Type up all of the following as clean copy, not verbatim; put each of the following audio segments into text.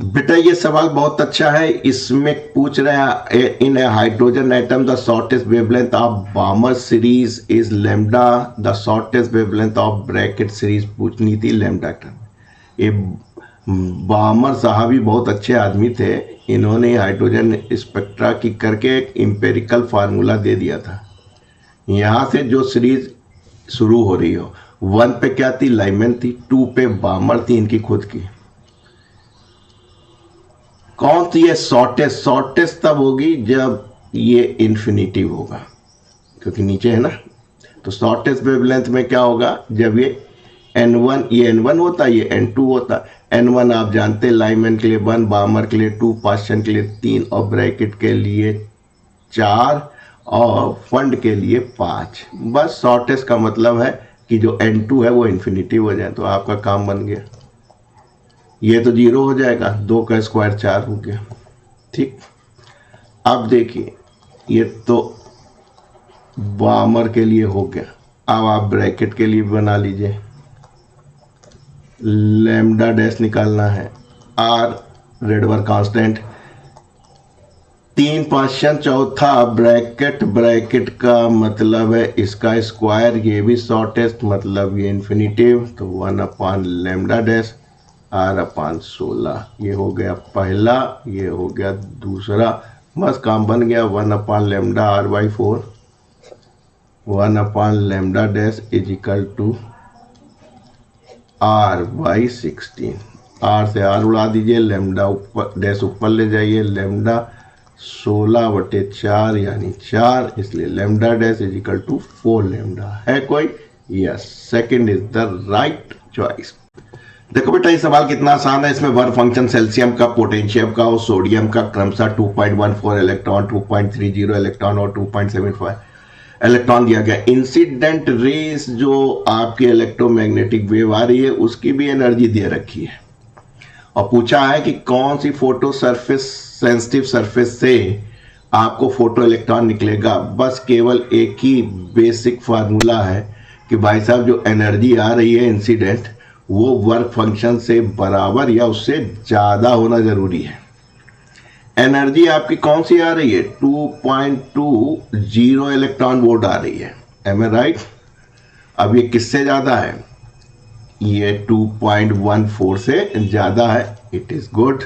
बेटा ये सवाल बहुत अच्छा है। इसमें पूछ रहे हैं in hydrogen atom the shortest wavelength of Balmer series is lambda, the shortest wavelength of Brackett series पूछनी थी लैम्डा टर्म। ये बामर साहब ही बहुत अच्छे आदमी थे, इन्होंने हाइड्रोजन स्पेक्ट्रा की करके एक इंपेरिकल फार्मूला दे दिया था। यहाँ से जो सीरीज शुरू हो रही हो, 1 पे क्या थी, लाइमन थी, 2 पे बामर थी इनकी खुद की। कौन सी है शॉर्टेस्ट? शॉर्टेस्ट तब होगी जब ये इन्फिनिटिव होगा, क्योंकि नीचे है ना। तो शॉर्टेस्ट वेवलेंथ में क्या होगा, जब ये n1, ये n1 होता, ये n2 होता। n1 आप जानते हैं लाइमन के लिए 1, बामर के लिए 2, पास्चन के लिए 3 और ब्रैकेट के लिए 4 और फंड के लिए 5। बस शॉर्टेस्ट का मतलब है कि जो n2 है वो इन्फिनिटिव हो जाए, तो आपका काम बन गया। ये तो 0 हो जाएगा, 2 का स्क्वायर 4 हो गया। ठीक, अब देखिए ये तो बामर के लिए हो गया। अब आप ब्रैकेट के लिए बना लीजिए, लैम्डा डैश निकालना है, आर रेडवर कांस्टेंट, 3 पास्चन चौथा ब्रैकेट, ब्रैकेट का मतलब है इसका स्क्वायर, ये भी शॉर्टेस्ट मतलब ये इन्फिनिटिव, तो 1 upon lambda dash R upon 16। ये हो गया पहला, ये हो गया दूसरा, बस काम बन गया। 1 upon lambda R by 4, 1 upon lambda dash is equal to R by 16। R से आर उड़ा दीजिए, लैम्डा ऊपर डैश ऊपर ले जाइए, लैम्डा 16/4 यानी 4, इसलिए lambda dash is equal to 4 lambda. है कोई? Yes, second is the right choice. देखो बेटा ये सवाल कितना आसान है। इसमें वर्क फंक्शन सेल्सियम का, पोटेशियम का और सोडियम का क्रमशः 2.14 इलेक्ट्रॉन, 2.30 इलेक्ट्रॉन और 2.75 इलेक्ट्रॉन दिया गया। इंसिडेंट रेस जो आपकी इलेक्ट्रोमैग्नेटिक वेव आ रही है उसकी भी एनर्जी दे रखी है, और पूछा है कि कौन सी फोटो सरफेस, सेंसिटिव सरफेस से आपको फोटो इलेक्ट्रॉन निकलेगा। बस केवल एक ही बेसिक फार्मूला है कि भाई साहब जो एनर्जी आ रही है इंसिडेंट, वो वर्क फंक्शन से बराबर या उससे ज्यादा होना जरूरी है। एनर्जी आपकी कौन सी आ रही है, 2.20 इलेक्ट्रॉन वोल्ट आ रही है, एम आई राइट। अब ये किससे ज्यादा है, ये 2.14 से ज्यादा है, इट इज गुड।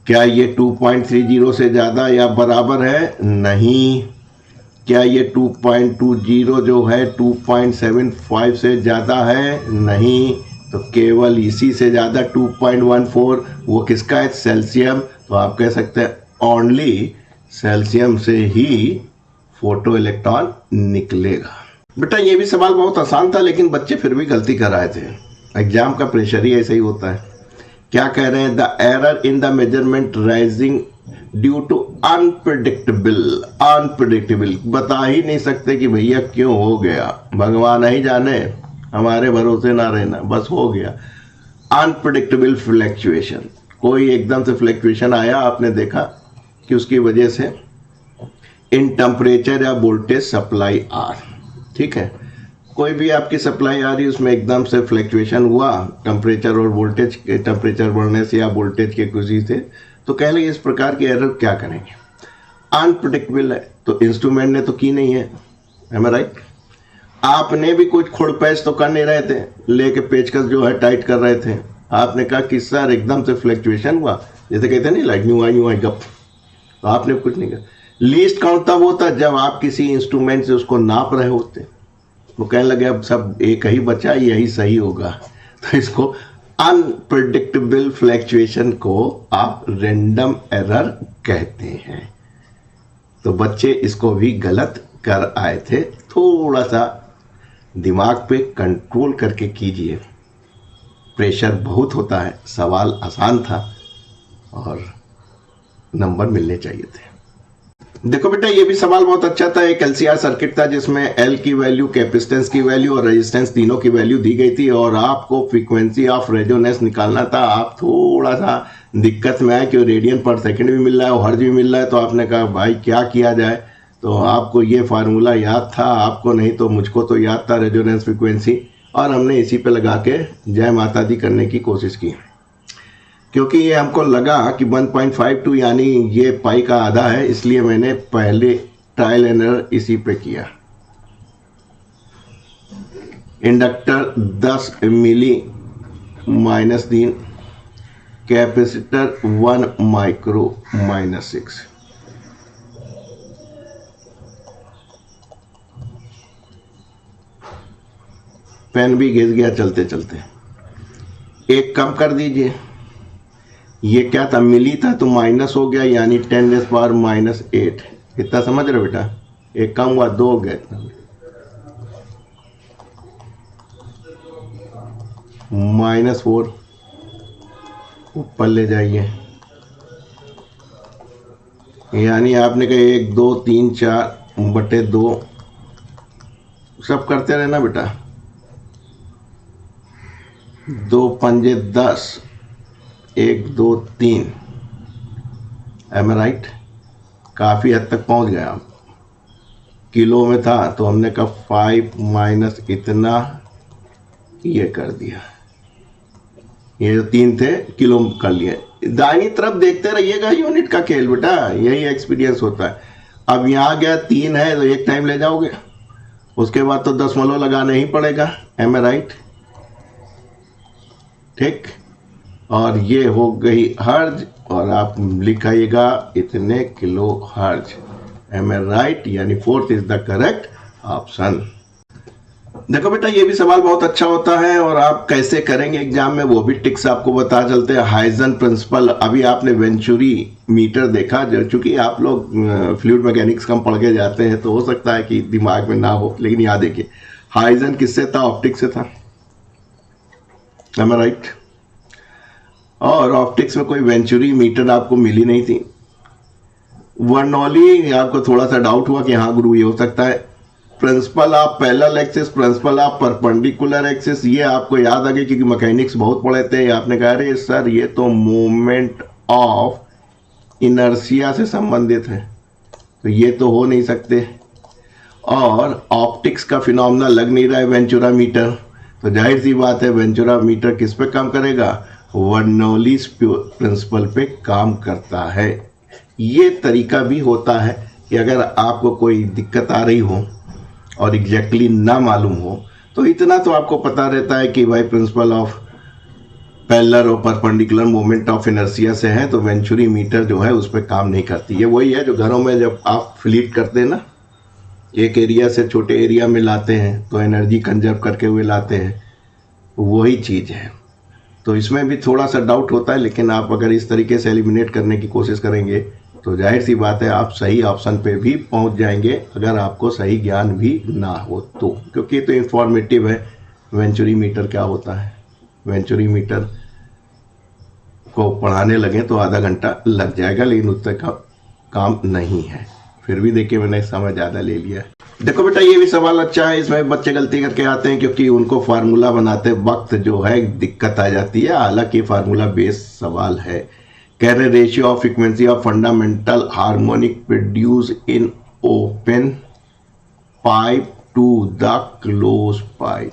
क्या ये 2.30 से ज्यादा या बराबर है, नहीं। क्या ये 2.20 जो है 2.75 से ज़्यादा है, नहीं। तो केवल इसी से ज़्यादा 2.14, वो किसका है, सेल्सियम। तो आप कह सकते हैं ओनली सेल्सियम से ही फोटो इलेक्ट्रॉन निकलेगा। बेटा ये भी सवाल बहुत आसान था, लेकिन बच्चे फिर भी गलती कर रहे थे। एग्जाम का प्रेशर ही ऐसा ही होता है। क्या कह रहे हैं, the error in the measurement rising due to unpredictable. बता ही नहीं सकते कि भैया क्यों हो गया, भगवान ही जाने, हमारे भरोसे ना रहना, बस हो गया। अनप्रिडिक्टेबल फ्लैक्चुएशन, कोई एकदम से फ्लैक्चुएशन आया, आपने देखा कि उसकी वजह से इन टेम्परेचर या वोल्टेज सप्लाई आर, ठीक है, कोई भी आपकी सप्लाई आ रही है उसमें एकदम से फ्लैक्चुएशन हुआ टेम्परेचर और वोल्टेज के, टेम्परेचर बढ़ने से या वोल्टेज के किसी से, तो कह लेंगे इस प्रकार की एरर क्या करेंगे। अनप्रिडिक्टेबल है तो इंस्ट्रूमेंट ने तो की नहीं है, एम आई राइट। आपने भी कुछ खुड़पैच तो कर नहीं रहे थे, लेके पेचकस जो है टाइट कर रहे थे। आपने कहा कि सर एकदम से फ्लैक्चुएशन हुआ, जैसे कहते हैं नहीं, लाइट न्यू आई गप, तो आपने कुछ नहीं किया। लीस्ट काउंट तब होता जब आप किसी इंस्ट्रूमेंट से उसको नाप रहे होते, वो कहने लगे अब सब एक ही बचा, यही सही होगा। तो इसको अनप्रिडिक्टेबल फ्लैक्चुएशन को आप रैंडम एरर कहते हैं। तो बच्चे इसको भी गलत कर आए थे, थोड़ा सा दिमाग पे कंट्रोल करके कीजिए। प्रेशर बहुत होता है, सवाल आसान था और नंबर मिलने चाहिए थे। देखो बेटा ये भी सवाल बहुत अच्छा था। एक एलसीआर सर्किट था जिसमें एल की वैल्यू, कैपेसिटेंस की वैल्यू और रेजिस्टेंस तीनों की वैल्यू दी गई थी, और आपको फ्रीक्वेंसी ऑफ रेजोनेंस निकालना था। आप थोड़ा सा दिक्कत में आए कि रेडियन पर सेकंड भी मिल रहा है और हर्ज भी मिल रहा है, तो आपने कहा भाई क्या किया जाए। तो आपको ये फार्मूला याद था, आपको नहीं तो मुझको तो याद था, रेजोनेंस फ्रीक्वेंसी, और हमने इसी पे लगा के जय माता दी करने की कोशिश की। क्योंकि ये हमको लगा कि 1.52 यानी ये पाई का आधा है, इसलिए मैंने पहले ट्रायल एंड एरर इसी पे किया। इंडक्टर 10 मिली -3, कैपेसिटर 1 माइक्रो -6। पेन भी घिस गया चलते चलते। एक कम कर दीजिए, ये क्या था, मिली था तो माइनस हो गया, यानी 10⁻⁻8। इतना समझ रहे बेटा? एक कम हुआ, 2 हो गया, -4 ऊपर ले जाइए, यानी आपने कहा 1 2 3 4/2 सब करते रहना बेटा। 2 पंजे 10, 1 2 3। M I right? काफ़ी हद तक पहुंच गया। आप किलो में था तो हमने कहा 5 माइनस इतना, ये कर दिया। ये जो 3 थे किलो कर लिए। दाहिनी तरफ देखते रहिएगा, यूनिट का खेल बेटा, यही एक्सपीरियंस होता है। अब यहाँ गया 3 है तो एक टाइम ले जाओगे, उसके बाद तो दशमलव लगाना ही पड़ेगा। M I right? ठीक। और ये हो गई हर्ज, और आप लिखाइएगा इतने kilo hertz. M I right? यानी 4th is the correct option. देखो बेटा, ये भी सवाल बहुत अच्छा होता है, और आप कैसे करेंगे एग्जाम में वो भी टिक्स आपको बता चलते हैं। हाइजन प्रिंसिपल, अभी आपने वेंचुरी मीटर देखा, जो चूंकि आप लोग फ्लूइड मैकेनिक्स कम पढ़ के जाते हैं तो हो सकता है कि दिमाग में ना हो, लेकिन याद देखिए हाइजन किससे था? ऑप्टिक्स से था। M I right? और ऑप्टिक्स में कोई वेंचुरी मीटर आपको मिली नहीं थी। बर्नौली आपको थोड़ा सा डाउट हुआ कि हाँ गुरु ये हो सकता है। Principle of parallel axis, principle of perpendicular axis, ये आपको याद आ गया क्योंकि मैकेनिक्स बहुत पढ़े थे। आपने कहा अरे सर ये तो मोमेंट ऑफ इनर्शिया से संबंधित है, तो ये तो हो नहीं सकते। और ऑप्टिक्स का फिनोमेना लग नहीं रहा है वेंचुरा मीटर, तो जाहिर सी बात है वेंचुरा मीटर किस पे काम करेगा? बर्नौलीज प्रिंसिपल पे काम करता है। ये तरीका भी होता है कि अगर आपको कोई दिक्कत आ रही हो और एग्जैक्टली ना मालूम हो, तो इतना तो आपको पता रहता है कि भाई प्रिंसिपल ऑफ पैरेलल और परपेंडिकुलर मोमेंट ऑफ इनर्शिया से है, तो वेंचुरी मीटर जो है उस पर काम नहीं करती। ये वही है जो घरों में जब आप फ्लीट करते हैं ना, एक एरिया से छोटे एरिया में लाते हैं तो एनर्जी कंजर्व करके हुए लाते हैं, वही चीज़ है। तो इसमें भी थोड़ा सा डाउट होता है, लेकिन आप अगर इस तरीके से एलिमिनेट करने की कोशिश करेंगे तो जाहिर सी बात है आप सही ऑप्शन पे भी पहुंच जाएंगे, अगर आपको सही ज्ञान भी ना हो तो, क्योंकि तो इंफॉर्मेटिव है। वेंचुरी मीटर क्या होता है? वेंचुरी मीटर को पढ़ाने लगे तो आधा घंटा लग जाएगा, लेकिन उतना का काम नहीं है। फिर भी देखिए मैंने समय ज़्यादा ले लिया है। देखो बेटा, ये भी सवाल अच्छा है। इसमें बच्चे गलती करके आते हैं क्योंकि उनको फार्मूला बनाते वक्त जो है दिक्कत आ जाती है, हालांकि फार्मूला बेस्ड सवाल है। कह रहे ratio of frequency of fundamental harmonic produce in open pipe to the close pipe,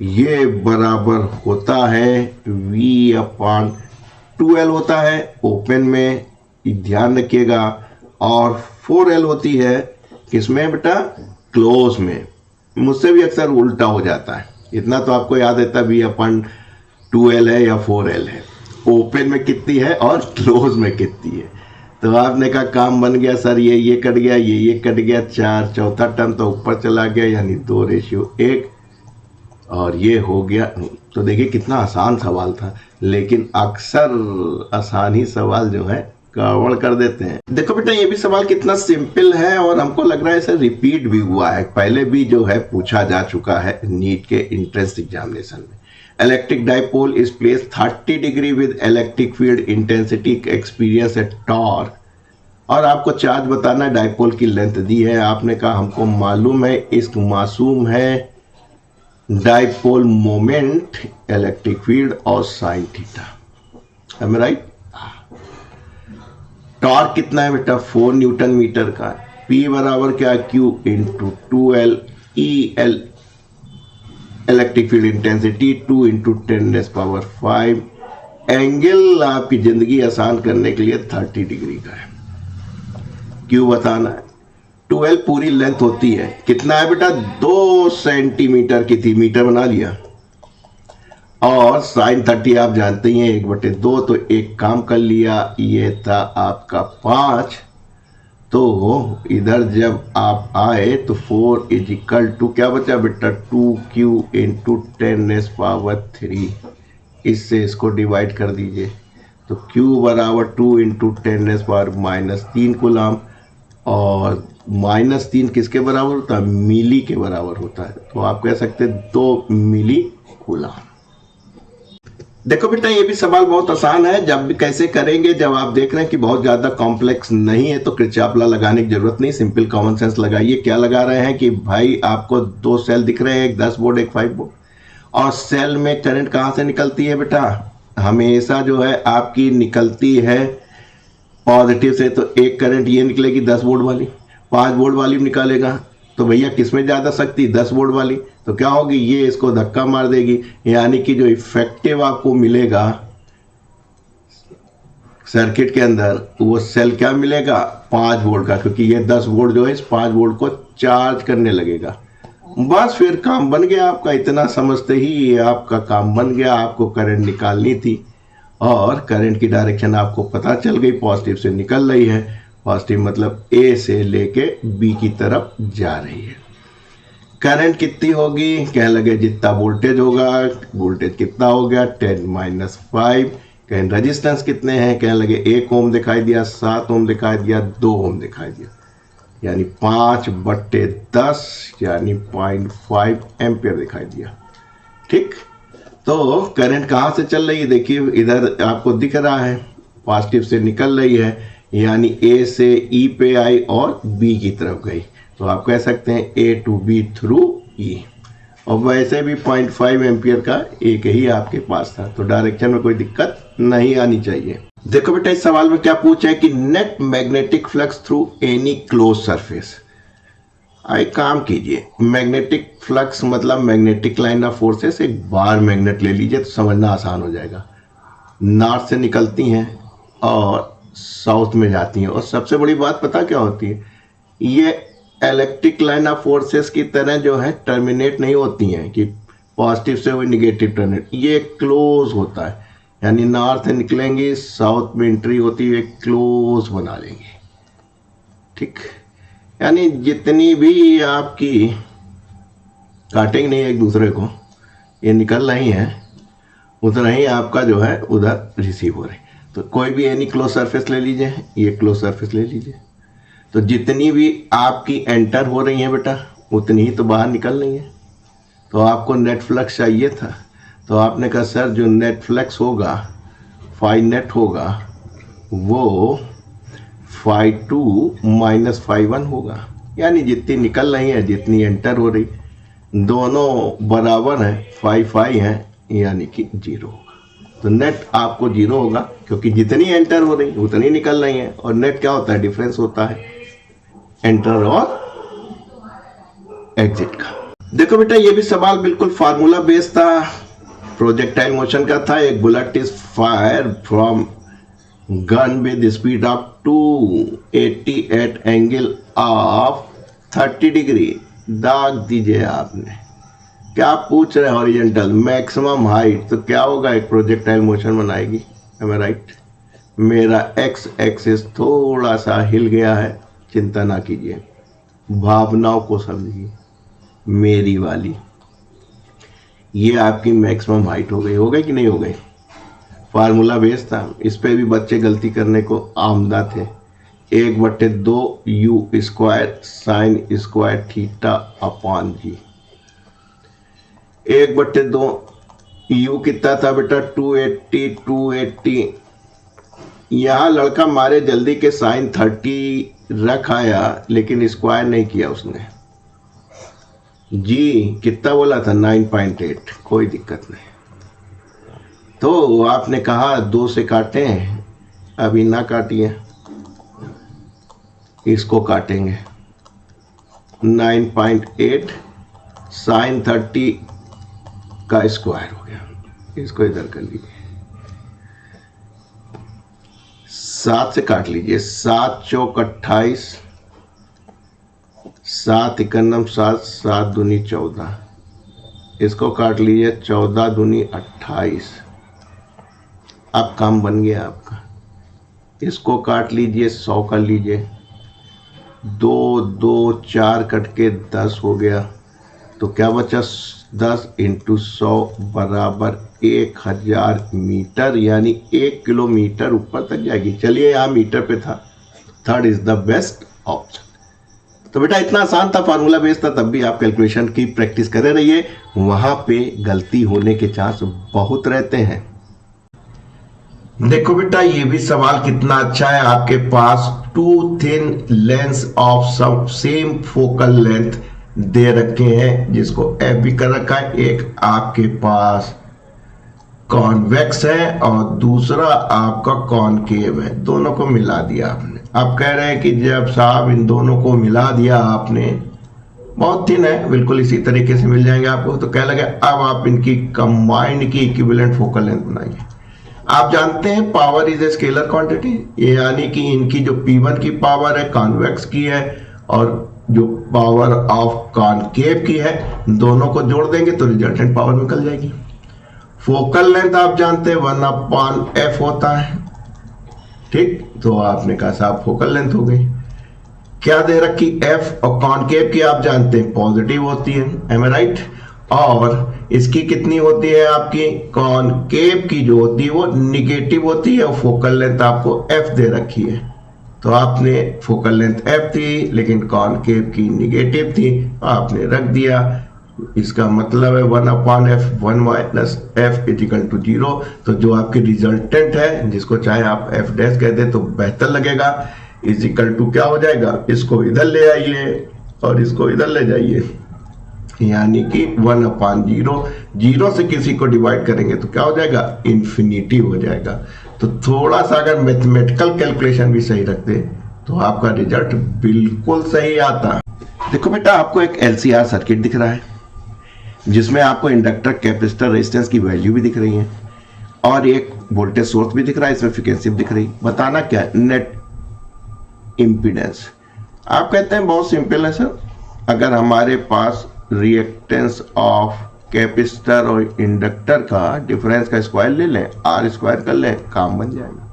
ये बराबर होता है V/2L होता है ओपन में, ध्यान रखिएगा, और 4L होती है किसमें बेटा? क्लोज में। मुझसे भी अक्सर उल्टा हो जाता है, इतना तो आपको याद रहता V/2L है या 4L है, ओपन में कितनी है और क्लोज में कितनी है। तो आपने कहा काम बन गया सर, ये कट गया, ये कट गया, 4, चौथा टर्म तो ऊपर चला गया, यानी 2:1, और ये हो गया। तो देखिए कितना आसान सवाल था, लेकिन अक्सर आसान ही सवाल जो है गड़बड़ कर देते हैं। देखो बेटा, ये भी सवाल कितना सिंपल है, और हमको लग रहा है इसे रिपीट भी हुआ है, पहले भी जो है पूछा जा चुका है नीट के एंट्रेंस एग्जामिनेशन में। Electric dipole is place 30 degree with electric field intensity experience eight torque, और आपको चार्ज बताना, डाइपोल की लेंथ दी है। आपने कहा हमको मालूम है, इश्क मासूम है, डाइपोल मोमेंट, इलेक्ट्रिक फील्ड और sine theta. M I right? Torque कितना है बेटा? 4 न्यूटन मीटर का। P बराबर क्या? Q into 2L, EL electric field intensity 2 into 10⁵, angle आपकी जिंदगी आसान करने के लिए 30 डिग्री का है। क्यों बताना है? 12 पूरी लेंथ होती है, कितना है बेटा? 2 सेंटीमीटर की थी, मीटर बना लिया। और साइन 30 आप जानते ही हैं 1/2, तो एक काम कर लिया, ये था आपका 5। तो इधर जब आप आए तो 4 = क्या बचा बेटा? 2q × 10⁻³ इससे इसको डिवाइड कर दीजिए। तो q = 2 × 10⁻³ कूलाम, और -3 किसके बराबर होता है? मिली के बराबर होता है। तो आप कह सकते हैं 2 मिली कूलाम। देखो बेटा, ये भी सवाल बहुत आसान है। जब भी कैसे करेंगे, जब आप देख रहे हैं कि बहुत ज्यादा कॉम्प्लेक्स नहीं है तो किरचॉफ लॉ लगाने की जरूरत नहीं, सिंपल कॉमन सेंस लगाइए। क्या लगा रहे हैं कि भाई आपको 2 सेल दिख रहे हैं, एक 10 वोल्ट एक 5 वोल्ट, और सेल में करंट कहां से निकलती है बेटा? हमेशा जो है आपकी निकलती है पॉजिटिव से। तो एक करंट ये निकलेगी 10 वोल्ट वाली, 5 वोल्ट वाली भी निकालेगा। तो भैया किसमें ज्यादा शक्ति? 10 वोल्ट वाली। तो क्या होगी? ये इसको धक्का मार देगी, यानी कि जो इफेक्टिव आपको मिलेगा सर्किट के अंदर, वो सेल क्या मिलेगा? 5 वोल्ट का, क्योंकि ये 10 वोल्ट जो है इस 5 वोल्ट को चार्ज करने लगेगा। बस फिर काम बन गया आपका। इतना समझते ही ये आपका काम बन गया। आपको करंट निकालनी थी और करंट की डायरेक्शन आपको पता चल गई, पॉजिटिव से निकल रही है। पॉजिटिव मतलब ए से लेके बी की तरफ जा रही है। करंट कितनी होगी? कहने लगे जितना वोल्टेज होगा। वोल्टेज कितना हो गया? 10⁻⁵। कहें रेजिस्टेंस कितने हैं? कहने लगे 1 ओम दिखाई दिया, 7 ओम दिखाई दिया, 2 ओम दिखाई दिया, यानी 5/10 यानी 0.5 एम्पियर दिखाई दिया। ठीक, तो करंट कहाँ से चल रही है? देखिए इधर आपको दिख रहा है, पॉजिटिव से निकल रही है, यानी ए से ई पे आई और बी की तरफ गई। तो आप कह सकते हैं ए टू बी थ्रू ई। और वैसे भी 0.5 एम्पियर का एक ही आपके पास था, तो डायरेक्शन में कोई दिक्कत नहीं आनी चाहिए। देखो बेटा, इस सवाल में क्या पूछा है कि net magnetic flux through any close surface. एक काम कीजिए, मैग्नेटिक फ्लक्स मतलब मैग्नेटिक लाइन ऑफ फोर्सेस, एक बार मैग्नेट ले लीजिए तो समझना आसान हो जाएगा। नॉर्थ से निकलती हैं और साउथ में जाती हैं, और सबसे बड़ी बात पता क्या होती है? ये इलेक्ट्रिक लाइन ऑफ फोर्सेस की तरह जो है टर्मिनेट नहीं होती हैं कि पॉजिटिव से वो निगेटिव टर्मिनेट, ये क्लोज होता है। यानी नॉर्थ से निकलेंगे, साउथ में एंट्री होती है, क्लोज बना लेंगे। ठीक, यानी जितनी भी आपकी काटेंगे नहीं एक दूसरे को, ये निकल रही हैं, उतना ही आपका जो है उधर रिसीव हो रही। तो कोई भी एनी क्लोज सरफेस ले लीजिए, ये क्लोज सरफेस ले लीजिए, तो जितनी भी आपकी एंटर हो रही हैं बेटा, उतनी ही तो बाहर निकल रही हैं। तो आपको नेट फ्लक्स चाहिए था, तो आपने कहा सर जो नेट फ्लक्स होगा, फाई नेट होगा, वो φ2 - φ1 होगा। यानी जितनी निकल रही है, जितनी एंटर हो रही, दोनों बराबर हैं, φ है, यानी कि 0 होगा। तो नेट आपको 0 होगा, क्योंकि जितनी एंटर हो रही उतनी निकल रही है। और नेट क्या होता है? डिफरेंस होता है एंटर और एग्जिट का। देखो बेटा, ये भी सवाल बिल्कुल फार्मूला बेस्ड था, प्रोजेक्टाइल मोशन का था। एक bullet is fire from gun with speed of 280 at angle of 30 degree. दाग दीजिए आपने। क्या पूछ रहे हैं? हॉरिजॉन्टल मैक्सिमम हाइट, तो क्या होगा? एक प्रोजेक्टाइल मोशन बनाएगी। am I right? मेरा एक्स एक्सिस थोड़ा सा हिल गया है, चिंता ना कीजिए, भावनाओं को समझिए। मेरी वाली ये आपकी मैक्सिमम हाइट हो गई कि नहीं हो गई? फार्मूला बेस था, इस पे भी बच्चे गलती करने को आमदा थे। 1/2 u² sin² थीटा अपॉन जी। 1/2 u कितना था बेटा? 280। यहाँ लड़का मारे जल्दी के साइन 30 रख आया, लेकिन स्क्वायर नहीं किया उसने। जी कितना बोला था? 9.8। कोई दिक्कत नहीं। तो आपने कहा 2 से काटें, अभी ना काटिए, इसको काटेंगे। 9.8 साइन 30 का स्क्वायर हो गया। इसको इधर कर लीजिए। 7 से काट लीजिए, 7 चौक 28, 7 इकन्नम 7, 7 दूनी 14, इसको काट लीजिए 14 दूनी 28। अब काम बन गया आपका। इसको काट लीजिए, 100 कर लीजिए, 2 2 4 कट के 10 हो गया, तो क्या बचा 10 इंटू 100 बराबर 1000 मीटर, यानी 1 किलोमीटर ऊपर तक जाएगी। चलिए यहाँ मीटर पे था, third is the best option. तो बेटा इतना आसान था, फार्मूला बेस्ड था, तब भी आप कैलकुलेशन की प्रैक्टिस करे रहिए, वहां पे गलती होने के चांस बहुत रहते हैं। देखो बेटा ये भी सवाल कितना अच्छा है, आपके पास two thin lens of some same focal length दे रखे हैं, जिसको एफ भी कर रखा है। एक आपके पास कॉन्वेक्स है और दूसरा आपका कॉनकेव है, दोनों को मिला दिया आपने। अब कह रहे हैं कि जब साहब इन दोनों को मिला दिया आपने, बहुत थिन है, बिल्कुल इसी तरीके से मिल जाएंगे आपको, तो कह लगे अब आप इनकी कंबाइंड की इक्विवेलेंट फोकल लेंथ बनाइए। आप जानते हैं power is a scalar quantity, यानी कि इनकी जो P1 की पावर है कॉन्वेक्स की है और जो पावर ऑफ कॉनकेव की है, दोनों को जोड़ देंगे तो रिजल्टेंट पावर निकल जाएगी। फोकल लेंथ आप जानते हैं 1/f होता है, ठीक, तो आपने कहा साहब फोकल लेंथ हो गई। क्या दे रखी f, और कॉनकेव की आप जानते हैं पॉजिटिव होती है, एम आई राइट, और इसकी कितनी होती है आपकी कॉनकेव की जो होती है वो निगेटिव होती है, और फोकल लेंथ आपको f दे रखी है। तो आपने फोकल लेंथ f थी लेकिन कॉनकेव की निगेटिव थी, आपने रख दिया। इसका मतलब है 1/f 1 minus f is equal to 0। तो जो आपकी रिजल्टेंट है, जिसको चाहे आप f डैश कह दे तो बेहतर लगेगा, इजिकल टू क्या हो जाएगा, इसको इधर ले आइए और इसको इधर ले जाइए, यानी कि 1/0, 0 से किसी को डिवाइड करेंगे तो क्या हो जाएगा, इन्फिनिटी हो जाएगा। तो थोड़ा सा अगर मैथमेटिकल कैलकुलेशन भी सही रखते तो आपका रिजल्ट बिल्कुल सही आता। देखो बेटा आपको एक LCR सर्किट दिख रहा है, जिसमें आपको इंडक्टर, कैपेसिटर, रेजिस्टेंस की वैल्यू भी दिख रही है और एक वोल्टेज सोर्स भी दिख रहा है, इसमें फ्रीक्वेंसी भी दिख रही है। बताना क्या है, नेट इम्पीडेंस। आप कहते हैं बहुत सिंपल है सर, अगर हमारे पास रिएक्टेंस ऑफ कैपेसिटर और इंडक्टर का डिफरेंस का स्क्वायर ले लें, R स्क्वायर कर लें, काम बन जाएगा।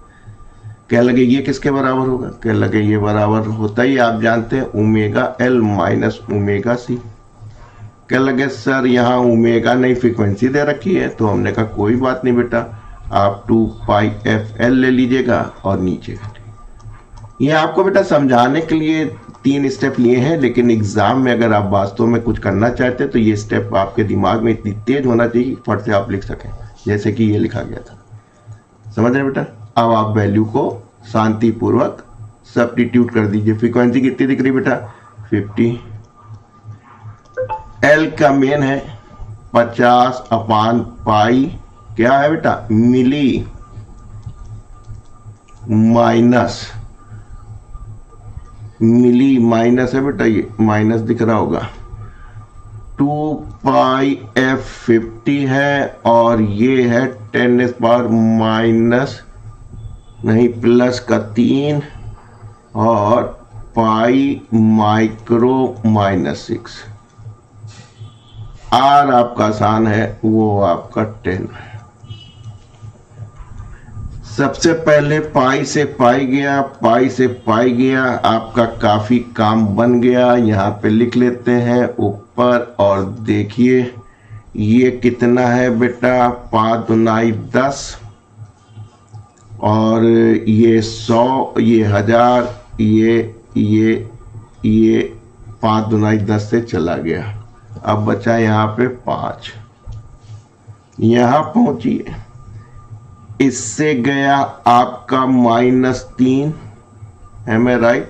क्या लगे ये किसके बराबर होगा, क्या लगे ये बराबर होता ही आप जानते हैं omega L minus omega C। क्या लगे सर यहाँ ओमेगा नहीं फ्रीक्वेंसी दे रखी है, तो हमने कहा कोई बात नहीं बेटा, आप 2πfL ले लीजिएगा और नीचे। ये आपको बेटा समझाने के लिए 3 स्टेप लिए हैं, लेकिन एग्जाम में अगर आप वास्तव में कुछ करना चाहते हैं तो ये स्टेप आपके दिमाग में इतनी तेज होना चाहिए फट से आप लिख सकें, जैसे कि ये लिखा गया था। समझ रहे बेटा? अब आप वैल्यू को शांतिपूर्वक सब्स्टिट्यूट कर दीजिए। फ्रीक्वेंसी कितनी दिख रही बेटा, 50। एल का मेन है 50/पाई, क्या है बेटा, मिली माइनस, मिली माइनस है बेटा, ये माइनस दिख रहा होगा, 2πf 50 है और ये है 10 पावर माइनस नहीं प्लस का 3 और पाई माइक्रो माइनस 6। आर आपका आसान है, वो आपका 10 है। सबसे पहले पाई से पाई गया, पाई से पाई गया, आपका काफी काम बन गया। यहाँ पे लिख लेते हैं ऊपर और देखिए ये कितना है बेटा, 5 दूनी 10 और ये 100, ये 1000, ये 5 दूनी 10 से चला गया। अब बचा यहाँ पे 5, यहाँ पहुंचिए, इससे गया आपका -3, एम आई राइट,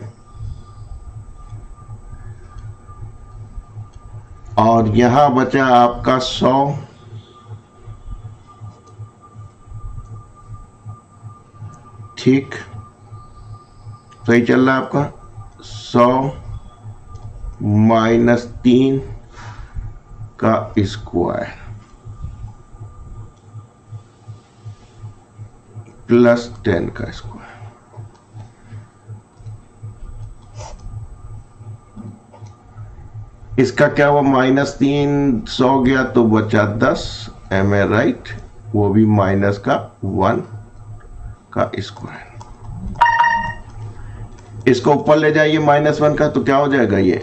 और यहां बचा आपका 100, ठीक, सही चल रहा है आपका 100 -3 का स्क्वायर +10 का स्क्वायर। इसका क्या हुआ, -300 गया तो बचा 10, एम ए राइट, वो भी माइनस का 1 का स्क्वायर। इसको ऊपर ले जाइए -1 का, तो क्या हो जाएगा, ये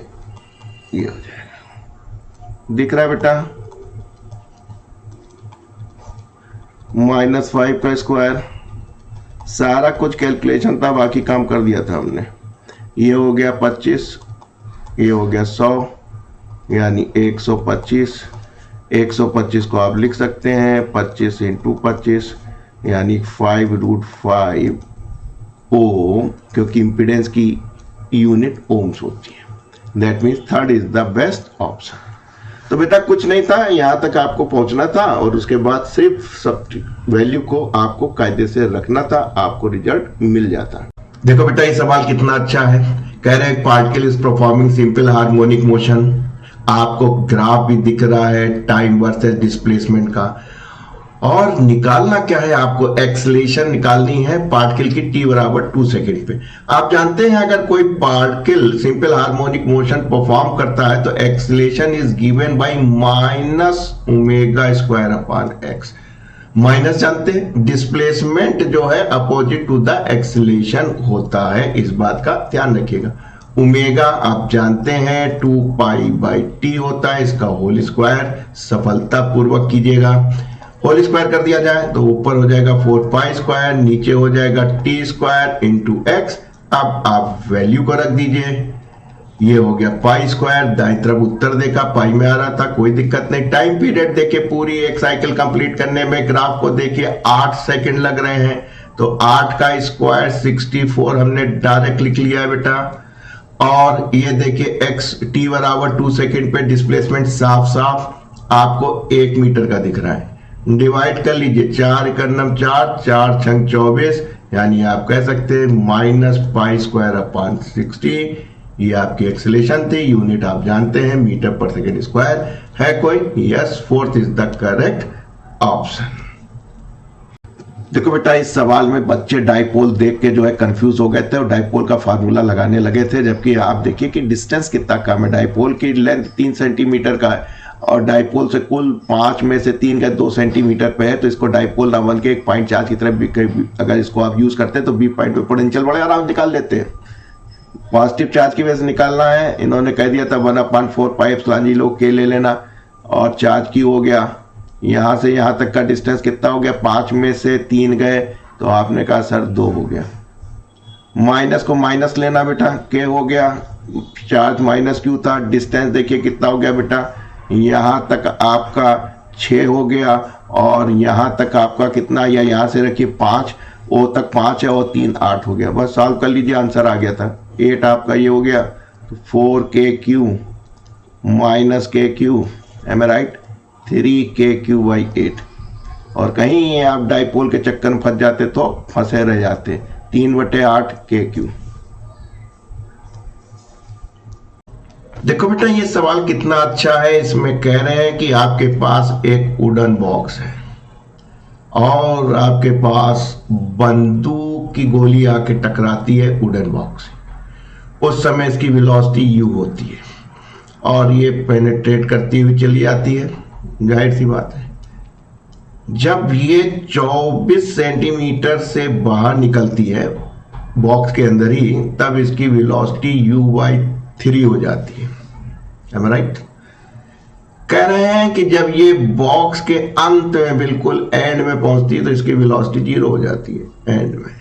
हो जाएगा, दिख रहा है बेटा, -5 का स्क्वायर। सारा कुछ कैलकुलेशन था, बाकी काम कर दिया था हमने। ये हो गया 25, ये हो गया 100, यानी 125। 125 को आप लिख सकते हैं 25 × 25, यानी 5√5 ओम, क्योंकि इम्पीडेंस की यूनिट ओम्स होती है। That means third is the best option. तो बेटा कुछ नहीं था, यहां तक आपको पहुंचना था और उसके बाद सिर्फ सब वैल्यू को आपको कायदे से रखना था, आपको रिजल्ट मिल जाता। देखो बेटा ये सवाल कितना अच्छा है। कह रहे हैं particle is performing simple harmonic motion. आपको ग्राफ भी दिख रहा है टाइम वर्सेस डिस्प्लेसमेंट का, और निकालना क्या है, आपको एक्सेलरेशन निकालनी है पार्टिकल की t बराबर 2 सेकेंड पे। आप जानते हैं अगर कोई particle simple harmonic motion perform करता है तो acceleration is given by -ω²/x। Minus जानते हैं, डिस्प्लेसमेंट जो है अपोजिट टू द एक्सेलरेशन होता है, इस बात का ध्यान रखिएगा। ओमेगा आप जानते हैं 2π/t होता है, इसका होल स्क्वायर सफलतापूर्वक कीजिएगा। होल स्क्वायर कर दिया जाए तो ऊपर हो जाएगा 4π², नीचे हो जाएगा t² × x। अब आप वैल्यू को रख दीजिए, ये हो गया π², दाईं तरफ उत्तर देखा, पाई में आ रहा था, कोई दिक्कत नहीं। टाइम पीरियड देखिए, पूरी एक साइकिल कंप्लीट करने में ग्राफ को देखिए 8 सेकंड लग रहे हैं, तो 8 का स्क्वायर 64 हमने डायरेक्ट लिख लिया है बेटा। और ये देखिए x t बराबर 2 सेकंड पे डिस्प्लेसमेंट साफ साफ आपको 1 मीटर का दिख रहा है। डिवाइड कर लीजिए, 4 × 4, 4 × 24, यानी आप कह सकते हैं -π²/60। ये आपकी एक्सेलरेशन थी, यूनिट आप जानते हैं मीटर पर सेकेंड स्क्वायर है कोई। Yes, fourth is the correct option. देखो बेटा इस सवाल में बच्चे डाइपोल देख के जो है कंफ्यूज हो गए थे और डाइपोल का फार्मूला लगाने लगे थे, जबकि आप देखिए कि डिस्टेंस कितना कम है। डाइपोल की लेंथ 3 सेंटीमीटर का है और डाइपोल से कुल 5 में से 3 का 2 सेंटीमीटर पे है, तो इसको डाइपोल ना बन के एक पॉइंट चार्ज की तरह अगर इसको आप यूज करते हैं तो बी पॉइंट पे पोटेंशियल बड़े आराम निकाल लेते हैं। पॉजिटिव चार्ज की वजह से निकालना है, इन्होंने कह दिया था 1/4πε0 k ले लेना, और चार्ज की हो गया यहां से यहां तक का डिस्टेंस कितना हो गया, 5 में से 3 गए तो आपने कहा सर 2 हो गया। माइनस को माइनस लेना बेटा, k हो गया, चार्ज -q था, डिस्टेंस देखिए कितना हो गया बेटा, यहां तक आपका 6 हो गया और यहां तक आपका कितना, या यहां से रखिए 5, ओ तक 5 है और 3 8 हो गया। बस सॉल्व कर लीजिए, आंसर आ गया था 8 आपका ये हो गया। तो 4kq -kq, M I right, 3kq/8। और कहीं आप डाइपोल के चक्कर में फंस जाते तो फंसे रह जाते, 3/8 kq। देखो बेटा ये सवाल कितना अच्छा है। इसमें कह रहे हैं कि आपके पास एक वुडन बॉक्स है और आपके पास बंदूक की गोली आके टकराती है वुडन बॉक्स। उस समय इसकी वेलोसिटी u होती है और ये पेनिट्रेट करती हुई चली आती है, जाहिर सी बात है। जब ये 24 सेंटीमीटर से बाहर निकलती है बॉक्स के अंदर ही, तब इसकी वेलोसिटी u/3 हो जाती है, राइट। कह रहे हैं कि जब ये बॉक्स के अंत में बिल्कुल एंड में पहुंचती है तो इसकी वेलोसिटी 0 हो जाती है एंड में।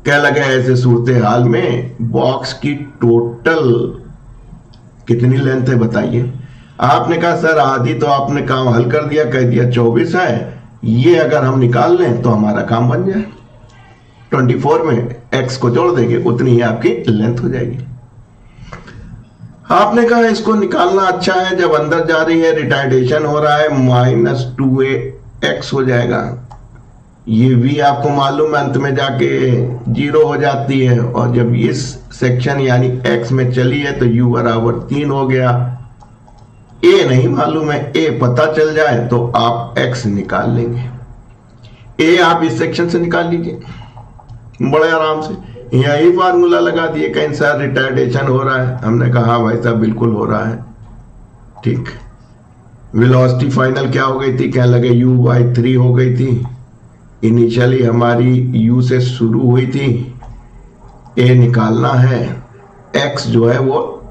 क्या लगा ऐसे सूरत हाल में बॉक्स की टोटल कितनी लेंथ है बताइए। आपने कहा सर आधी, तो आपने काम हल कर दिया, कह दिया 24 है, ये अगर हम निकाल लें तो हमारा काम बन जाए। 24 में x को जोड़ देंगे, उतनी ही आपकी लेंथ हो जाएगी। आपने कहा इसको निकालना अच्छा है, जब अंदर जा रही है रिटार्डेशन हो रहा है, -2ax हो जाएगा। ये v आपको मालूम है अंत में जाके 0 हो जाती है, और जब इस सेक्शन यानी x में चली है तो u बराबर 3 हो गया। a नहीं मालूम है, a पता चल जाए तो आप x निकाल लेंगे। a आप इस सेक्शन से निकाल लीजिए बड़े आराम से, यही फार्मूला लगा दिए। कहीं सर रिटार्डेशन हो रहा है, हमने कहा भाई साहब बिल्कुल हो रहा है। ठीक। वेलोसिटी फाइनल क्या हो गई थी, कहने लगे u/3 हो गई थी। इनिशियली हमारी u से शुरू हुई थी, a निकालना है, x जो है वो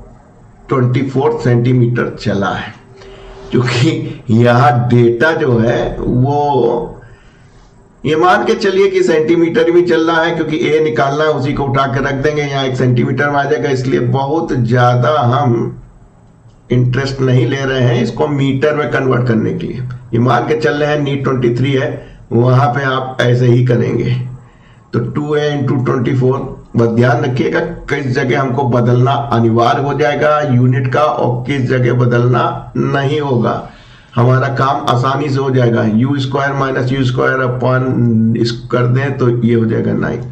24 सेंटीमीटर चला है। क्योंकि यहाँ डेटा जो है वो ये मान के चलिए कि सेंटीमीटर में चल रहा है, क्योंकि a निकालना है, उसी को उठा के रख देंगे, यहाँ 1 सेंटीमीटर में आ जाएगा, इसलिए बहुत ज्यादा हम इंटरेस्ट नहीं ले रहे हैं इसको मीटर में कन्वर्ट करने के लिए। ये मान के चल रहे हैं नीट 23 है, वहां पे आप ऐसे ही करेंगे। तो 2a इंटू 24, बस ध्यान रखिएगा किस जगह हमको बदलना अनिवार्य हो जाएगा यूनिट का और किस जगह बदलना नहीं होगा। हमारा काम आसानी से हो जाएगा। u² माइनस u² अपन इसको कर दें तो ये हो जाएगा 9।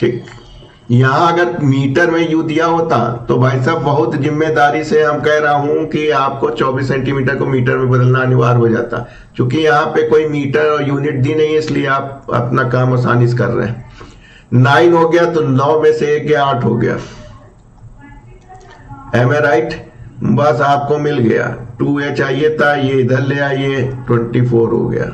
ठीक, यहाँ अगर मीटर में u दिया होता तो भाई साहब बहुत जिम्मेदारी से हम कह रहा हूं कि आपको 24 सेंटीमीटर को मीटर में बदलना अनिवार्य हो जाता। क्योंकि यहाँ पे कोई मीटर और यूनिट दी नहीं है, इसलिए आप अपना काम आसानी से कर रहे हैं। 9 हो गया तो 9 में से 1 गया, 8 हो गया। Am I right? बस आपको मिल गया। 2a चाहिए था, ये इधर ले आइए, 24 हो गया।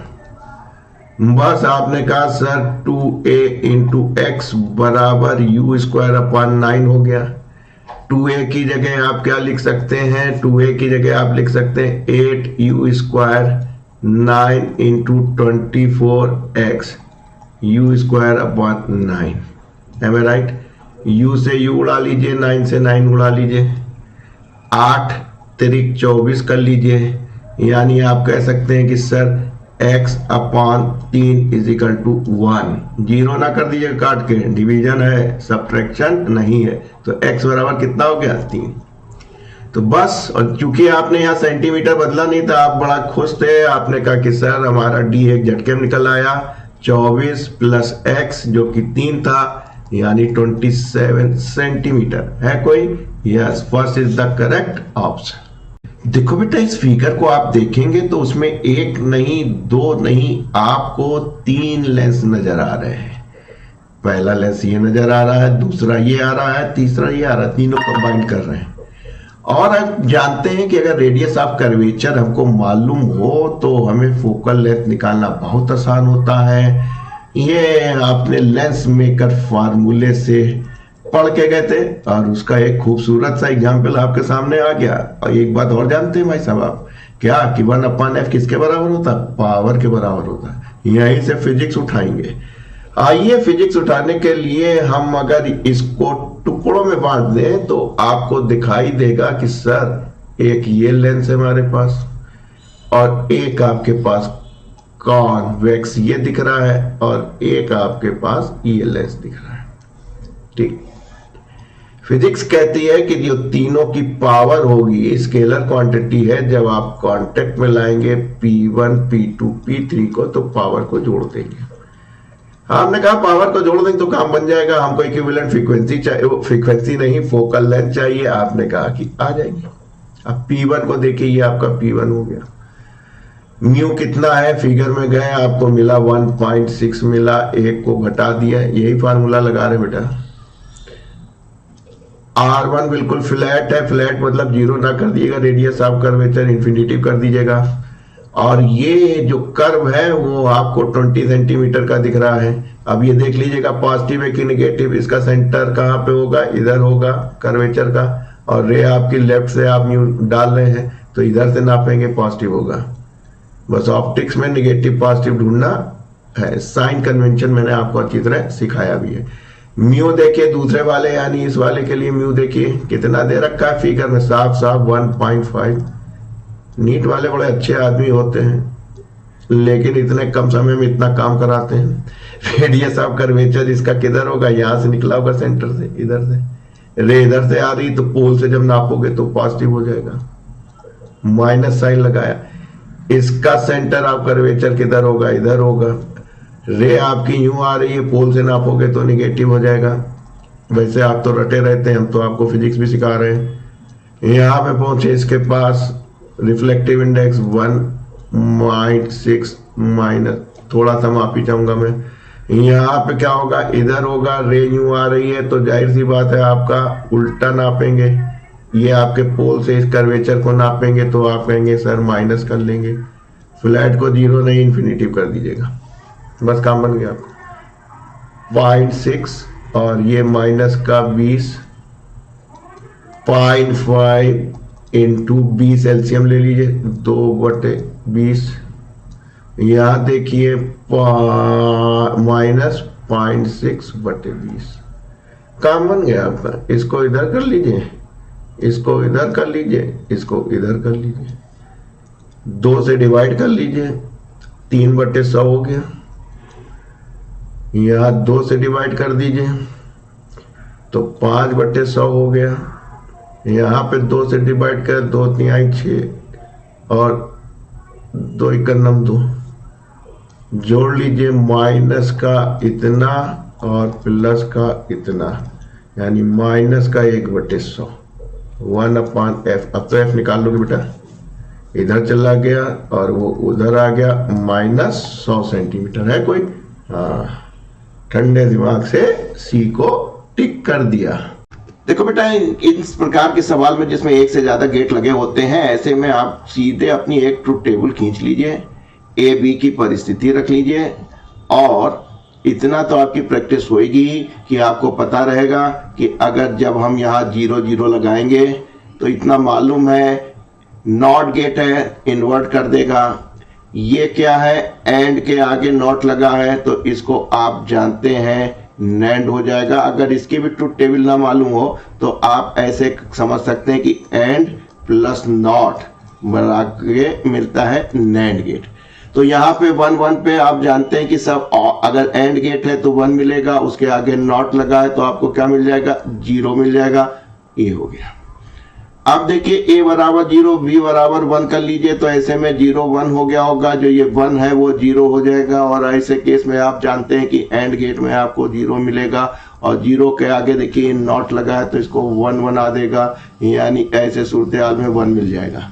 बस आपने कहा सर 2a इंटू एक्स बराबर u²/9 हो गया। 2a की जगह आप क्या लिख सकते हैं, 2a की जगह आप लिख सकते हैं 8u², 9 into 24x u²/9। Am I right? u से u उड़ा लीजिए, 9 से 9 उड़ा लीजिए, 8 तिरिक 24 कर लीजिए। यानी आप कह सकते हैं कि sir x/3 is equal to 1। Zero ना कर दीजिए काट के, डिवीजन है, सब्ट्रैक्शन नहीं है। तो x बराबर कितना हो गया, 3। तो बस, और चूंकि आपने यहाँ सेंटीमीटर बदला नहीं था, आप बड़ा खुश थे, आपने कहा कि सर हमारा d एक झटके में निकल आया, 24 प्लस x जो कि 3 था, यानी 27 सेंटीमीटर। है कोई? Yes, first is the correct option. देखो बेटा, इस फिगर को आप देखेंगे तो उसमें 1 नहीं, 2 नहीं, आपको 3 लेंस नजर आ रहे हैं। पहला लेंस ये नजर आ रहा है, दूसरा ये आ रहा है, तीसरा ये आ रहा है, तीनों कंबाइन कर रहे हैं। और आप जानते हैं कि अगर रेडियस ऑफ कर्वेचर हमको मालूम हो तो हमें फोकल लेंथ निकालना बहुत आसान होता है। ये आपने लेंस मेकर फार्मूले से पढ़ के गए थे और उसका एक खूबसूरत सा एग्जाम्पल आपके सामने आ गया। और एक बात और जानते हैं भाई साहब आप, क्या कि 1/f किसके बराबर होता है, पावर के बराबर होता है। यहीं से फिजिक्स उठाएंगे। आइए, फिजिक्स उठाने के लिए हम अगर इसको टुकड़ों में बांट दें तो आपको दिखाई देगा कि सर एक ये लेंस है हमारे पास और एक आपके पास कॉन्वेक्स ये दिख रहा है और एक आपके पास ये लेंस दिख रहा है। ठीक, फिजिक्स कहती है कि जो तीनों की पावर होगी स्केलर क्वांटिटी है, जब आप कांटेक्ट में लाएंगे P1, P2, P3 को तो पावर को जोड़ देंगे। हमने कहा पावर को जोड़ देंगे तो काम बन जाएगा, हमको इक्विवेलेंट फ्रीक्वेंसी चाहिए, फ्रीक्वेंसी नहीं फोकल लेंथ चाहिए। आपने कहा कि आ जाएगी। अब P1 को देखिए, ये आपका P1 हो गया। म्यू कितना है, फिगर में गए आपको मिला 1.6 मिला, एक को घटा दिया, यही फार्मूला लगा रहे बेटा। R1 बिल्कुल फ्लैट है, फ्लैट मतलब जीरो ना कर दिएगा, रेडियस ऑफ कर्वेचर इन्फिनिटिव कर दीजिएगा। और ये जो कर्व है वो आपको 20 सेंटीमीटर का दिख रहा है। अब ये देख लीजिएगा पॉजिटिव है कि नेगेटिव, इसका सेंटर कहाँ पे होगा, इधर होगा कर्वेचर का। और रे आपकी लेफ्ट से आप म्यू डाल रहे हैं तो इधर से नापेंगे, पॉजिटिव होगा। बस ऑप्टिक्स में नेगेटिव पॉजिटिव ढूंढना है। साइन कन्वेंशन मैंने आपको अच्छी तरह सिखाया भी है। म्यू देखिए दूसरे वाले यानी इस वाले के लिए म्यू देखिए कितना दे रखा है फिगर में, साफ साफ 1.5। नीट वाले बड़े अच्छे आदमी होते हैं लेकिन इतने कम समय में इतना काम कराते हैं। रेडियस ऑफ कर्वेचर इसका किधर होगा, यहां से निकला होगा सेंटर से, इधर से। रे इधर से आ रही तो पोल से जब नापोगे तो पॉजिटिव हो जाएगा, माइनस साइन लगाया। इसका सेंटर ऑफ कर्वेचर किधर होगा, इधर होगा। रे आपकी यूं आ रही है, पोल से नापोगे तो निगेटिव हो जाएगा। वैसे आप तो रटे रहते हैं, हम तो आपको फिजिक्स भी सिखा रहे हैं। यहाँ पे पहुंचे, इसके पास रिफ्लेक्टिव इंडेक्स 1.6 माइनस, थोड़ा सा माफी चाहूंगा मैं। यहाँ पे क्या होगा, इधर होगा। रे यूं आ रही है तो जाहिर सी बात है आपका उल्टा नापेंगे, ये आपके पोल से इस कर्वेचर को नापेंगे तो आप कहेंगे सर माइनस कर लेंगे, फ्लैट को 0 नहीं इन्फिनिटिव कर दीजिएगा, बस काम बन गया आपको। 0.6 और ये माइनस का 20, 0.5 इंटू 20 एलसीएम ले लीजिए, 2/20। यहाँ देखिए माइनस 0.6/20, काम बन गया आपका। इसको इधर कर लीजिए, इसको इधर कर लीजिए, इसको इधर कर लीजिए, 2 से डिवाइड कर लीजिए, 3/100 हो गया। यहाँ 2 से डिवाइड कर दीजिए तो 5/100 हो गया। यहाँ पे 2 से डिवाइड कर, 2 3 6 और 2 1 2 जोड़ लीजिए, माइनस का इतना और प्लस का इतना, यानी माइनस का 1/100, 1/f। अब तो f निकाल लोगे बेटा, इधर चला गया और वो उधर आ गया, -100 सेंटीमीटर है कोई। हाँ, ठंडे दिमाग से सी को टिक कर दिया। देखो बेटा, इस प्रकार के सवाल में जिसमें एक से ज्यादा गेट लगे होते हैं, ऐसे में आप सीधे अपनी एक ट्रुथ टेबल खींच लीजिए, ए बी की परिस्थिति रख लीजिए, और इतना तो आपकी प्रैक्टिस होगी कि आपको पता रहेगा कि अगर जब हम यहाँ 0 0 लगाएंगे तो इतना मालूम है नॉट गेट है, इन्वर्ट कर देगा। ये क्या है, एंड के आगे नॉट लगा है तो इसको आप जानते हैं नैंड हो जाएगा। अगर इसकी भी ट्रुथ टेबल ना मालूम हो तो आप ऐसे समझ सकते हैं कि एंड प्लस नॉट बना के मिलता है नैंड गेट। तो यहाँ पे 1 1 पे आप जानते हैं कि सब, अगर एंड गेट है तो 1 मिलेगा, उसके आगे नॉट लगा है तो आपको क्या मिल जाएगा, 0 मिल जाएगा। ये हो गया। अब देखिए a बराबर 0, b बराबर 1 कर लीजिए, तो ऐसे में 0 1 हो गया होगा, जो ये 1 है वो 0 हो जाएगा। और ऐसे केस में आप जानते हैं कि एंड गेट में आपको 0 मिलेगा, और 0 के आगे देखिए नॉट लगा है तो इसको 1 बना देगा, यानी ऐसे सूरत हाल में 1 मिल जाएगा।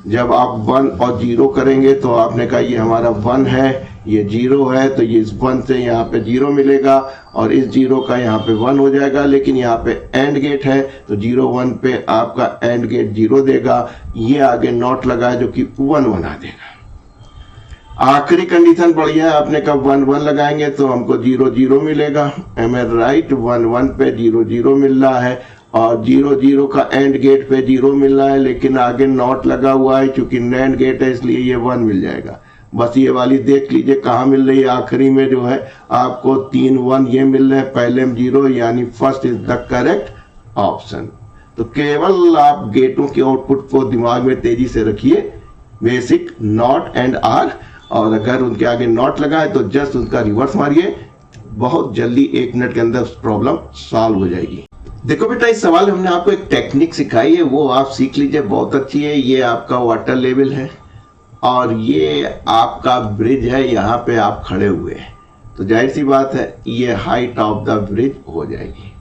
जब आप 1 और 0 करेंगे तो आपने कहा ये हमारा 1 है, ये 0 है, तो ये इस 1 से यहाँ पे 0 मिलेगा और इस 0 का यहाँ पे 1 हो जाएगा। लेकिन यहाँ पे एंड गेट है तो 0 1 पे आपका एंड गेट 0 देगा, ये आगे नॉट लगा है जो कि 1 बना देगा। आखिरी कंडीशन बढ़िया है, आपने कहा 1 1 लगाएंगे तो हमको 0 0 मिलेगा। एम आई राइट, 1 1 पे 0 0 मिल रहा है और 0 0 का एंड गेट पे 0 मिल रहा है, लेकिन आगे नॉट लगा हुआ है, क्योंकि नैंड गेट है इसलिए ये 1 मिल जाएगा। बस ये वाली देख लीजिए कहाँ मिल रही है, आखिरी में जो है आपको 3 1 ये मिल रहे हैं, पहले में 0, यानी first is the correct option. तो केवल आप गेटों के आउटपुट को दिमाग में तेजी से रखिए, बेसिक नॉट एंड आर, और अगर उनके आगे नॉट लगा है तो जस्ट उनका रिवर्स मारिए, बहुत जल्दी 1 मिनट के अंदर प्रॉब्लम सॉल्व हो जाएगी। देखो बेटा, इस सवाल में हमने आपको एक टेक्निक सिखाई है, वो आप सीख लीजिए, बहुत अच्छी है। ये आपका वाटर लेवल है और ये आपका ब्रिज है, यहाँ पे आप खड़े हुए हैं, तो जाहिर सी बात है ये हाइट ऑफ द ब्रिज हो जाएगी।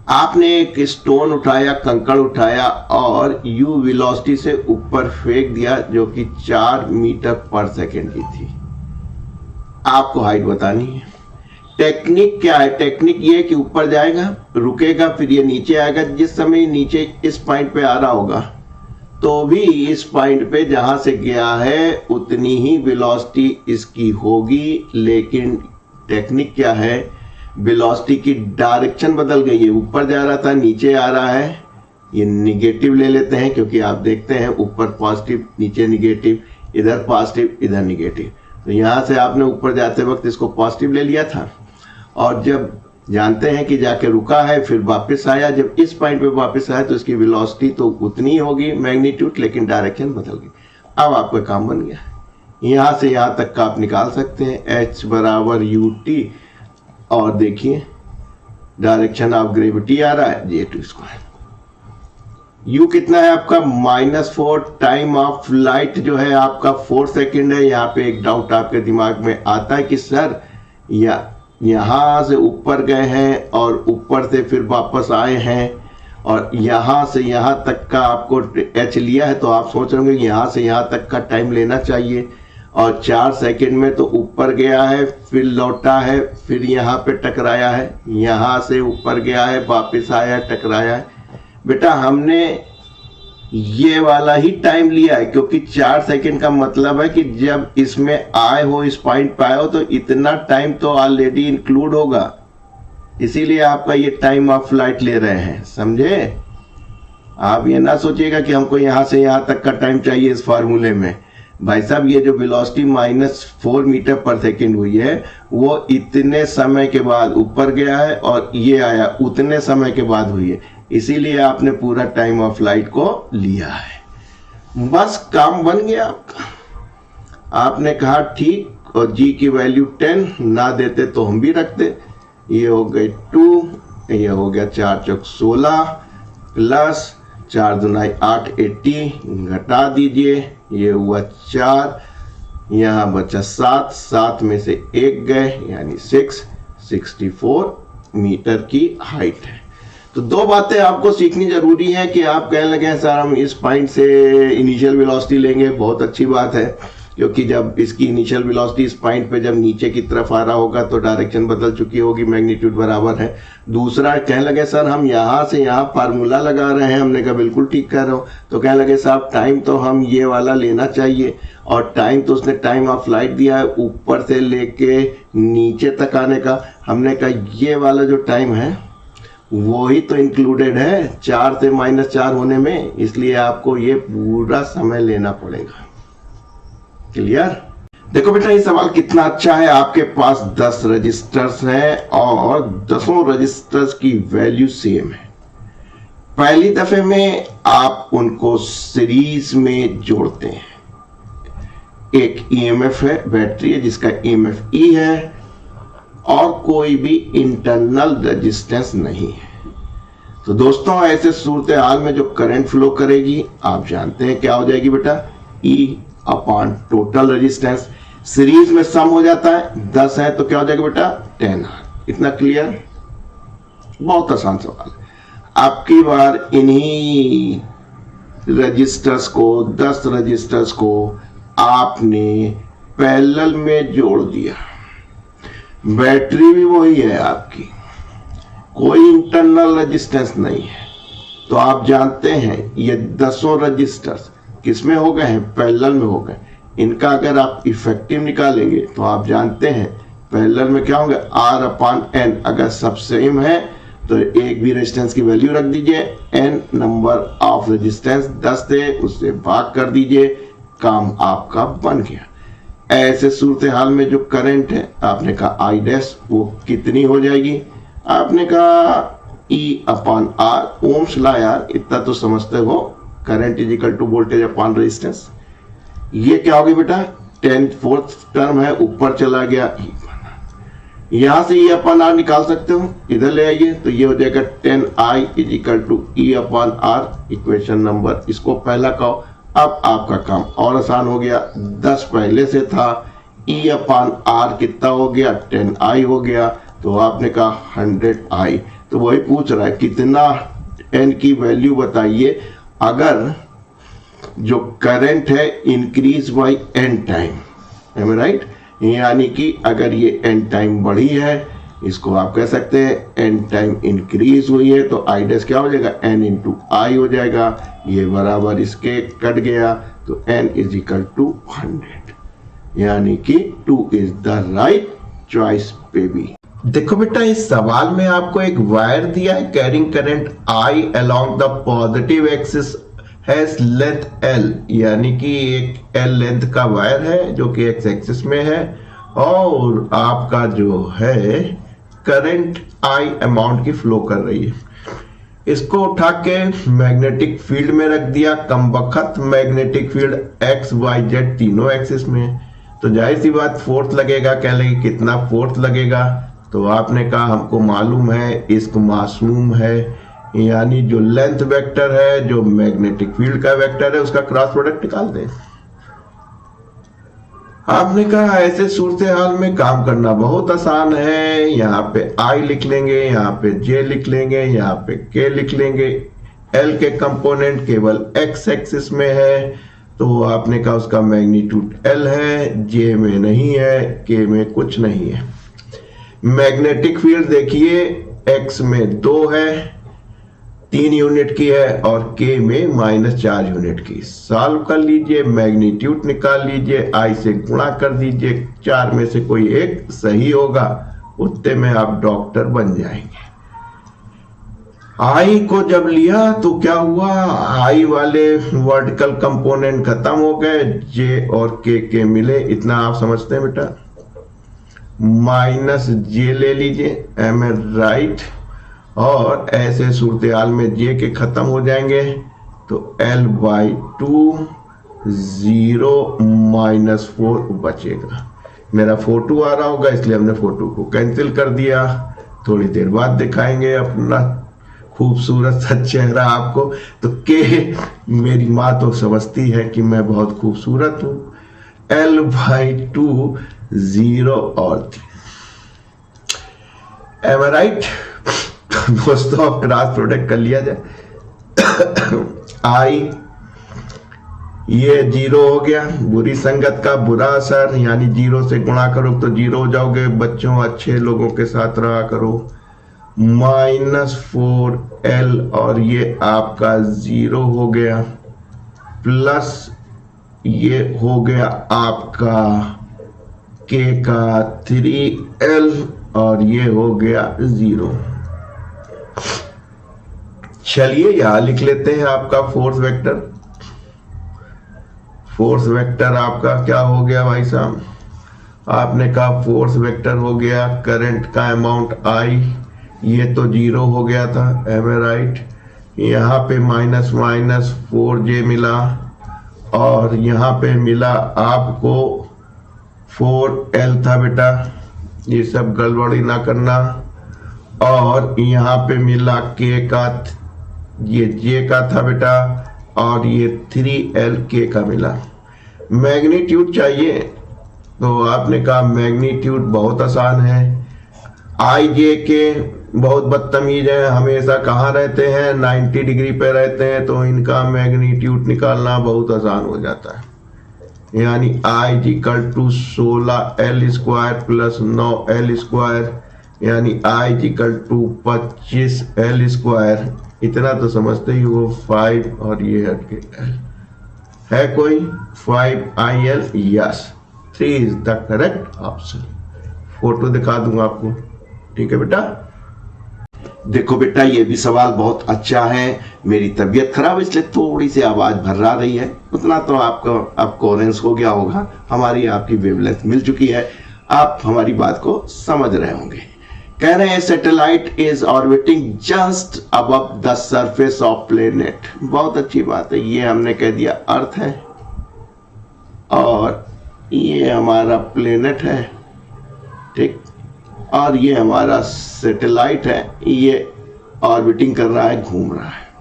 आपने एक स्टोन उठाया, कंकड़ उठाया और यू वेलोसिटी से ऊपर फेंक दिया, जो कि 4 मीटर पर सेकेंड की थी। आपको हाइट बतानी है। टेक्निक क्या है, टेक्निक ये है कि ऊपर जाएगा, रुकेगा, फिर ये नीचे आएगा। जिस समय नीचे इस पॉइंट पे आ रहा होगा तो भी इस पॉइंट पे जहां से गया है उतनी ही वेलोसिटी इसकी होगी, लेकिन टेक्निक क्या है, वेलोसिटी की डायरेक्शन बदल गई है। ऊपर जा रहा था, नीचे आ रहा है, ये निगेटिव ले लेते हैं, क्योंकि आप देखते हैं ऊपर पॉजिटिव, नीचे निगेटिव, इधर पॉजिटिव, इधर निगेटिव। तो यहां से आपने ऊपर जाते वक्त इसको पॉजिटिव ले लिया था, और जब जानते हैं कि जाके रुका है, फिर वापस आया, जब इस पॉइंट पे वापस आया तो इसकी वेलोसिटी तो उतनी होगी मैग्नीट्यूड, लेकिन डायरेक्शन बदल गई। अब आपका काम बन गया, यहां से यहां तक का आप निकाल सकते हैं, h बराबर ut, और देखिए डायरेक्शन ऑफ ग्रेविटी आ रहा है J2²। u कितना है आपका, -4, टाइम ऑफ फ्लाइट जो है आपका 4 सेकेंड है। यहाँ पे एक डाउट आपके दिमाग में आता है कि सर यहाँ से ऊपर गए हैं और ऊपर से फिर वापस आए हैं, और यहाँ से यहाँ तक का आपको h लिया है, तो आप सोच रहे होंगे यहाँ से यहाँ तक का टाइम लेना चाहिए, और 4 सेकेंड में तो ऊपर गया है, फिर लौटा है, फिर यहाँ पे टकराया है, यहाँ से ऊपर गया है, वापस आया, टकराया है। बेटा हमने ये वाला ही टाइम लिया है, क्योंकि 4 सेकंड का मतलब है कि जब इसमें आए हो, इस पॉइंट पे आए हो, तो इतना टाइम तो ऑलरेडी इंक्लूड होगा, इसीलिए आपका ये टाइम ऑफ फ्लाइट ले रहे हैं, समझे? आप ये ना सोचिएगा कि हमको यहां से यहां तक का टाइम चाहिए इस फार्मूले में। भाई साहब, ये जो वेलोसिटी -4 मीटर पर सेकेंड हुई है, वो इतने समय के बाद ऊपर गया है, और ये आया उतने समय के बाद हुई है, इसीलिए आपने पूरा टाइम ऑफ फ्लाइट को लिया है। बस काम बन गया आपका। आपने कहा ठीक, और जी की वैल्यू 10 ना देते तो हम भी रखते। ये हो गए 2, ये हो गया 4 चौक 16 प्लस 4 दूनाई 8 80, घटा दीजिए, ये हुआ 4, यहाँ बचा 7, 7 में से 1 गए यानी 64 मीटर की हाइट है। तो 2 बातें आपको सीखनी जरूरी है कि आप कहने लगे सर हम इस पॉइंट से इनिशियल वेलोसिटी लेंगे, बहुत अच्छी बात है, क्योंकि जब इसकी इनिशियल वेलोसिटी इस पॉइंट पे जब नीचे की तरफ आ रहा होगा तो डायरेक्शन बदल चुकी होगी, मैग्नीट्यूड बराबर है। दूसरा कहने लगे सर हम यहाँ से यहाँ फार्मूला लगा रहे हैं, हमने कहा बिल्कुल ठीक कर रहे हो, तो कहने लगे साहब टाइम तो हम ये वाला लेना चाहिए, और टाइम तो उसने टाइम ऑफ फ्लाइट दिया है ऊपर से लेके नीचे तक आने का। हमने कहा ये वाला जो टाइम है वो ही तो इंक्लूडेड है 4 से -4 होने में, इसलिए आपको ये पूरा समय लेना पड़ेगा। क्लियर? देखो बेटा ये सवाल कितना अच्छा है। आपके पास 10 रजिस्टर्स हैं और 10 रजिस्टर्स की वैल्यू सेम है। पहली दफे में आप उनको सीरीज में जोड़ते हैं। एक ईएमएफ है, बैटरी है जिसका ईएमएफ ई है, और कोई भी इंटरनल रेजिस्टेंस नहीं है। तो दोस्तों ऐसे सूरत हाल में जो करंट फ्लो करेगी आप जानते हैं क्या हो जाएगी बेटा, ई अपॉन टोटल रेजिस्टेंस। सीरीज में सम हो जाता है, 10 है तो क्या हो जाएगा बेटा 10R। इतना क्लियर? बहुत आसान सवाल है। आपकी बार इन्हीं रजिस्टर्स को, 10 रजिस्टर्स को आपने पैरेलल में जोड़ दिया। बैटरी भी वही है आपकी, कोई इंटरनल रेजिस्टेंस नहीं है। तो आप जानते हैं ये 10 रजिस्टर्स किसमें हो गए हैं, पैरेलल में हो गए। इनका अगर आप इफेक्टिव निकालेंगे तो आप जानते हैं पैरेलल में क्या होंगे, R/N। अगर सब सेम है तो एक भी रेजिस्टेंस की वैल्यू रख दीजिए, n नंबर ऑफ रेजिस्टेंस 10 थे उससे भाग कर दीजिए, काम आपका बन गया। ऐसे सूरत हाल में जो करंट है आपने कहा I डैश वो कितनी हो जाएगी, आपने कहा E/R, ओम्स लॉ यार इतना तो समझते हो, current is equal to voltage upon resistance. ये क्या होगी बेटा 10/4 टर्म है, ऊपर चला गया, यहां से E/R निकाल सकते हो, इधर ले आइए तो ये हो जाएगा 10I is equal to E/R, equation number इसको पहला कहो। अब आपका काम और आसान हो गया, 10 पहले से था, E/R कितना हो गया 10I हो गया, तो आपने कहा 100I। तो वही पूछ रहा है कितना n की वैल्यू बताइए अगर जो करंट है increase by n time, am I right? यानी कि अगर ये n टाइम बढ़ी है, इसको आप कह सकते हैं n टाइम इंक्रीज हुई है, तो I डैश क्या हो जाएगा n इंटू I हो जाएगा, ये बराबर इसके कट गया, तो n इज इक्वल टू 100, यानी कि 2 is the right choice baby. देखो बेटा इस सवाल में आपको एक वायर दिया है carrying current I along the positive axis has length L, यानी कि एक L लेंथ का वायर है जो कि एक्स एक्सिस में है, और आपका जो है करंट I अमाउंट की फ्लो कर रही है। इसको उठा के मैग्नेटिक फील्ड में रख दिया, कमबख्त magnetic field x y z तीनों एक्सिस में, तो जाहिर सी बात फोर्स लगेगा। कह लेंगे कितना फोर्स लगेगा, तो आपने कहा हमको मालूम है इसको मासूम है, यानी जो लेंथ वेक्टर है जो मैग्नेटिक फील्ड का वेक्टर है उसका क्रॉस प्रोडक्ट निकाल दें। आपने कहा ऐसे सूरत हाल में काम करना बहुत आसान है, यहाँ पे I लिख लेंगे, यहाँ पे J लिख लेंगे, यहाँ पे K लिख लेंगे। L के कंपोनेंट केवल x एक्सिस में है, तो आपने कहा उसका मैग्नीट्यूड L है, J में नहीं है, K में कुछ नहीं है। मैग्नेटिक फील्ड देखिए x में 2 है, 3 यूनिट की है और के में -4 यूनिट की। सॉल्व कर लीजिए, मैग्नीट्यूड निकाल लीजिए, आई से गुणा कर दीजिए, 4 में से कोई एक सही होगा, उतने में आप डॉक्टर बन जाएंगे। आई को जब लिया तो क्या हुआ, आई वाले वर्टिकल कंपोनेंट खत्म हो गए, जे और के मिले, इतना आप समझते हैं बेटा। माइनस जे ले लीजिए, एम ए राइट, और ऐसे सूरत में जे के खत्म हो जाएंगे तो L/2 0 -4 बचेगा। मेरा फोटो आ रहा होगा इसलिए हमने फोटो को कैंसिल कर दिया। थोड़ी देर बाद दिखाएंगे अपना खूबसूरत सा चेहरा आपको। तो के मेरी माँ तो समझती है कि मैं बहुत खूबसूरत हूं। L/2 0 और 3, एम आई राइट दोस्तों। अब क्रॉस प्रोडक्ट कर लिया जाए। आई ये 0 हो गया, बुरी संगत का बुरा असर, यानी 0 से गुणा करो तो 0 हो जाओगे। बच्चों अच्छे लोगों के साथ रहा करो। -4L और ये आपका 0 हो गया, प्लस ये हो गया आपका K का 3L और ये हो गया 0। चलिए यहां लिख लेते हैं आपका फोर्स वेक्टर। फोर्स वेक्टर आपका क्या हो गया भाई साहब, आपने कहा फोर्स वेक्टर हो गया करंट का अमाउंट I, ये तो 0 हो गया था, एम ए राइट। यहाँ पे -4J मिला और यहाँ पे मिला आपको 4L था बेटा, ये सब गड़बड़ी ना करना। और यहाँ पे मिला K का, ये J का था बेटा, और ये 3L K का मिला। मैग्नीट्यूड चाहिए तो आपने कहा मैग्नीट्यूड बहुत आसान है। IJ के बहुत बदतमीज है, हमेशा कहाँ रहते हैं, 90 डिग्री पे रहते हैं, तो इनका मैग्नीट्यूड निकालना बहुत आसान हो जाता है। यानी I = 16L² प्लस 9L², यानी I = 25L²। इतना तो समझते ही हो, 5 और ये हट के L है कोई 5IL, yes 3 is the correct option. Photo दिखा दूंगा आपको, ठीक है बेटा। देखो बेटा ये भी सवाल बहुत अच्छा है। मेरी तबीयत खराब इसलिए थोड़ी सी आवाज भर्रा रही है, उतना तो आपको अब कोरेंस हो गया होगा। हमारी आपकी वेवलेंथ मिल चुकी है, आप हमारी बात को समझ रहे होंगे। कह रहे हैं satellite is orbiting just above the surface of planet. बहुत अच्छी बात है, ये हमने कह दिया अर्थ है और ये हमारा प्लेनेट है, ठीक, और ये हमारा सैटेलाइट है, ये ऑर्बिटिंग कर रहा है, घूम रहा है।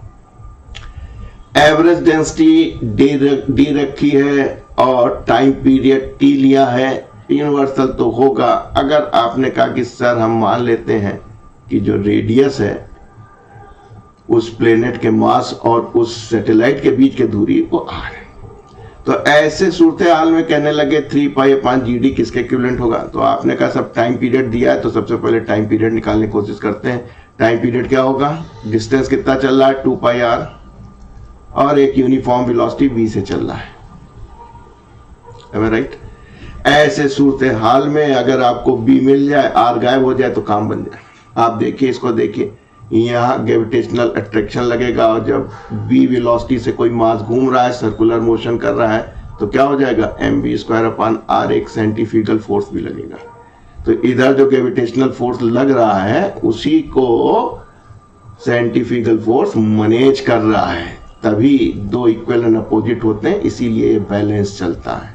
एवरेज डेंसिटी डी रखी है और टाइम पीरियड T लिया है। यूनिवर्सल तो होगा। अगर आपने कहा कि सर हम मान लेते हैं कि जो रेडियस है उस प्लेनेट के मास और उस सैटेलाइट के बीच की दूरी वो R है, तो ऐसे सूरत हाल में कहने लगे 3π/GD किसके इक्विवेलेंट होगा। तो आपने कहा सब टाइम पीरियड दिया है तो सबसे पहले टाइम पीरियड निकालने की कोशिश करते हैं। टाइम पीरियड क्या होगा, डिस्टेंस कितना चल रहा है 2πr और एक यूनिफॉर्म वेलोसिटी v से चल रहा है, राइट। ऐसे सूरत हाल में अगर आपको b मिल जाए, r गायब हो जाए तो काम बन जाए। आप देखिए, इसको देखिए, यहाँ ग्रेविटेशनल अट्रैक्शन लगेगा और जब v वेलोसिटी से कोई मास घूम रहा है, सर्कुलर मोशन कर रहा है, तो क्या हो जाएगा mv²/r, एक सेंट्रीफ्यूगल फोर्स भी लगेगा। तो इधर जो ग्रेविटेशनल फोर्स लग रहा है उसी को सेंट्रीफ्यूगल फोर्स मैनेज कर रहा है, तभी दो इक्वल एंड अपोजिट होते हैं, इसीलिए बैलेंस चलता है।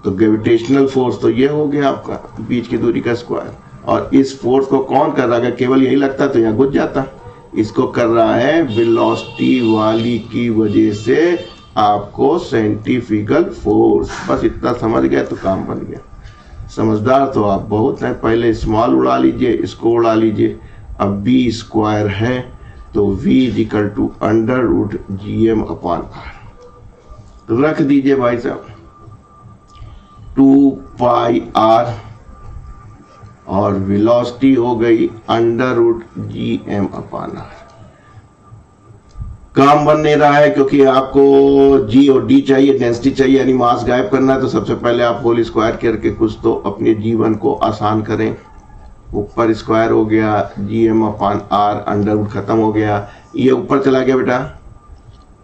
तो ग्रेविटेशनल फोर्स तो ये हो गया आपका बीच की दूरी का स्क्वायर, और इस फोर्स को कौन कर रहा है, केवल यही लगता तो यहाँ घुस जाता। इसको कर रहा है वेलोसिटी वाली की वजह से आपको सेंट्रीफ्यूगल फोर्स। बस इतना समझ गए तो काम बन गया। समझदार तो आप बहुत हैं। पहले स्मॉल उड़ा लीजिए, इसको उड़ा लीजिए। अब b² है तो v = √gm/r रख दीजिए भाई साहब, 2πr और वेलोसिटी हो गई √gm/r। काम बन नहीं रहा है क्योंकि आपको जी और डी चाहिए, डेंसिटी चाहिए, यानी मास गायब करना है। तो सबसे पहले आप होल स्क्वायर करके कुछ तो अपने जीवन को आसान करें। ऊपर स्क्वायर हो गया, G M upon R, under root खत्म हो गया, ये ऊपर चला गया बेटा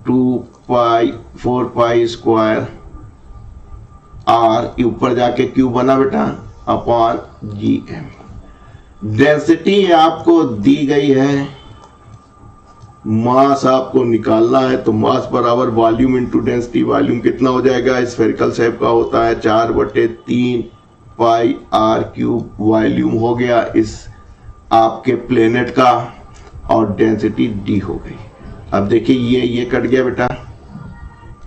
2 पाई 4 पाई स्क्वायर आर, ये ऊपर जाके क्यूब बना बेटा अपॉन जी एम। डेंसिटी आपको दी गई है, मास आपको निकालना है, तो मास बराबर वॉल्यूम इनटू डेंसिटी। वॉल्यूम कितना हो जाएगा, स्फेरिकल शेप का होता है 4/3 पाई आर क्यूब वॉल्यूम हो गया इस आपके प्लेनेट का, और डेंसिटी डी हो गई। अब देखिए ये कट गया बेटा,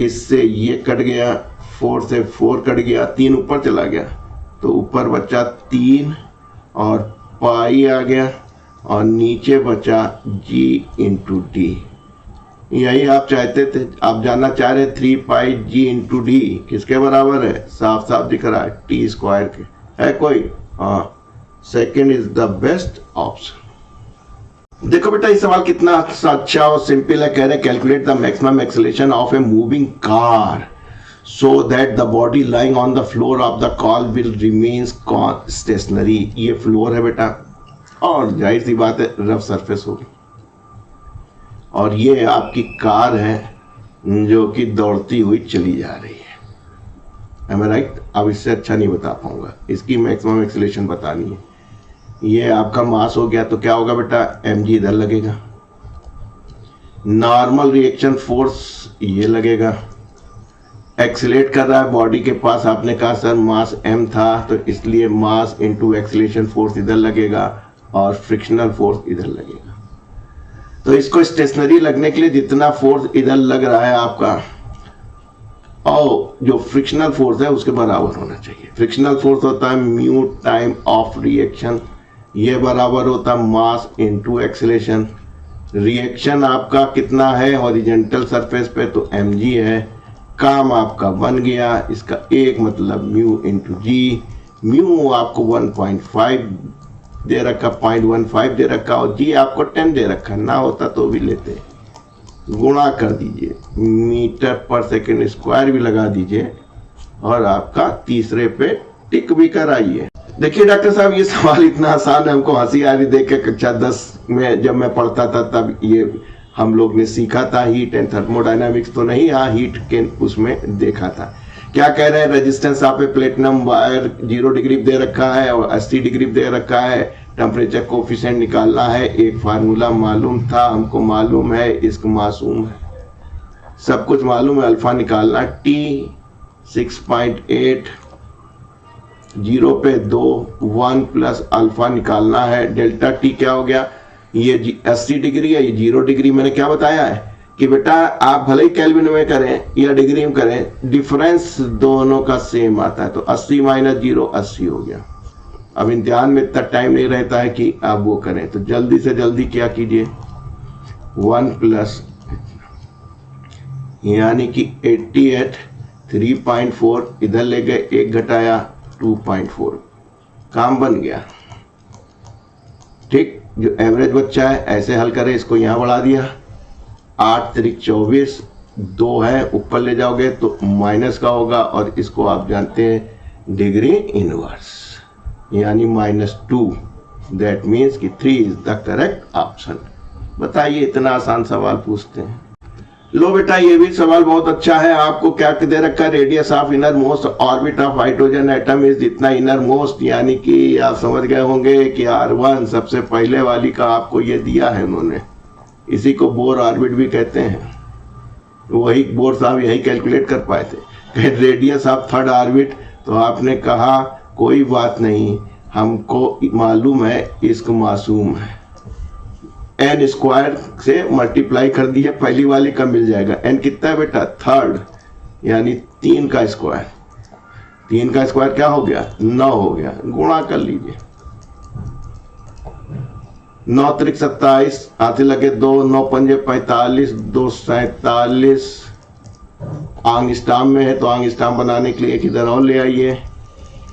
इससे ये कट गया, 4 से 4 कट गया, 3 ऊपर चला गया, तो ऊपर बचा 3 और पाई आ गया, और नीचे बचा जी इंटू डी। यही आप चाहते थे, आप जानना चाह रहे 3 पाई जी इंटू डी किसके बराबर है, साफ साफ दिख रहा है टी स्क्वायर के, है कोई? हाँ, second is the best option. देखो बेटा ये सवाल कितना अच्छा और सिंपल है। कह रहे calculate the maximum acceleration of a moving car so that the body lying on the floor of the car will remains stationary. ये फ्लोर है बेटा, और जाहिर सी बात है रफ सरफेस होगी, और ये आपकी कार है जो कि दौड़ती हुई चली जा रही है। Am I right? अब इससे अच्छा नहीं बता पाऊंगा, इसकी मैक्सिमम एक्सेलरेशन बतानी है। ये आपका मास हो गया, तो क्या होगा बेटा, mg इधर लगेगा, नॉर्मल रिएक्शन फोर्स ये लगेगा, एक्सीलरेट कर रहा है बॉडी के पास, आपने कहा सर मास m था, तो इसलिए मास इनटू एक्सीलरेशन फोर्स इधर लगेगा, और फ्रिक्शनल फोर्स इधर लगेगा। तो इसको स्टेशनरी लगने के लिए जितना फोर्स इधर लग रहा है आपका, और जो फ्रिक्शनल फोर्स है उसके बराबर होना चाहिए। फ्रिक्शनल फोर्स होता है म्यू टाइम ऑफ रिएक्शन, ये बराबर होता है मास इनटू एक्सीलरेशन। रिएक्शन आपका कितना है हॉरिजॉन्टल सरफेस पे, तो mg है। काम आपका बन गया, इसका एक मतलब म्यू इनटू जी। म्यू आपको 1.5 दे रखा, 0.15 दे रखा, और जी आपको 10 दे रखा, ना होता तो भी लेते, गुणा कर दीजिए, मीटर पर सेकंड स्क्वायर भी लगा दीजिए, और आपका तीसरे पे टिक भी कराइए। देखिए डॉक्टर साहब ये सवाल इतना आसान है, हमको हंसी आ रही देख के। कक्षा 10 में जब मैं पढ़ता था तब ये हम लोग ने सीखा था, हीट एंड थर्मोडायनामिक्स तो नहीं, हाँ हीट के उसमें देखा था। क्या कह रहे हैं, रेजिस्टेंस आप प्लेटिनम वायर 0 डिग्री दे रखा है और 80 डिग्री दे रखा है, टेम्परेचर कोफिशिएंट निकालना है। एक फार्मूला मालूम था, हमको मालूम है, इसको मासूम है, सब कुछ मालूम है। अल्फा निकालना T 6.8, 0 पे 2, 1 प्लस अल्फा निकालना है। डेल्टा T क्या हो गया, ये 80 डिग्री है, ये 0 डिग्री। मैंने क्या बताया है कि बेटा आप भले ही केल्विन में करें या डिग्री में करें, डिफरेंस दोनों का सेम आता है। तो 80 माइनस 0 80 हो गया। अब इम्तिहान में इतना टाइम नहीं रहता है कि आप वो करें, तो जल्दी से जल्दी क्या कीजिए, 1 प्लस यानी कि 88, 3.4 इधर ले गए, 1 घटाया 2.4, काम बन गया। ठीक, जो एवरेज बच्चा है ऐसे हल करें, इसको यहाँ बढ़ा दिया, 8 त्रिक 24, 2 है, ऊपर ले जाओगे तो माइनस का होगा, और इसको आप जानते हैं डिग्री इनवर्स यानी -2। दैट मीन्स कि 3 इज द करेक्ट ऑप्शन। बताइए इतना आसान सवाल पूछते हैं। लो बेटा ये भी सवाल बहुत अच्छा है। आपको क्या दे रखा है, radius of inner most orbit of hydrogen atom is जितना इनर मोस्ट, यानी कि आप समझ गए होंगे कि R1 सबसे पहले वाली का आपको ये दिया है उन्होंने, इसी को बोर ऑर्बिट भी कहते हैं। वही बोर साहब यही कैलकुलेट कर पाए थे, रेडियस ऑफ थर्ड ऑर्बिट। तो आपने कहा कोई बात नहीं, हमको मालूम है, इसको मासूम है, n स्क्वायर से मल्टीप्लाई कर दिया, पहली वाली का मिल जाएगा। n कितना है बेटा, थर्ड, यानी 3 का स्क्वायर। 3 का स्क्वायर क्या हो गया, 9 हो गया, गुणा कर लीजिए। 9 त्रिक 27, हाथे लगे 2, 9 पंजे 45, 2 47। आंगस्टाम में है तो आंगस्टाम बनाने के लिए एक इधर और ले आइए,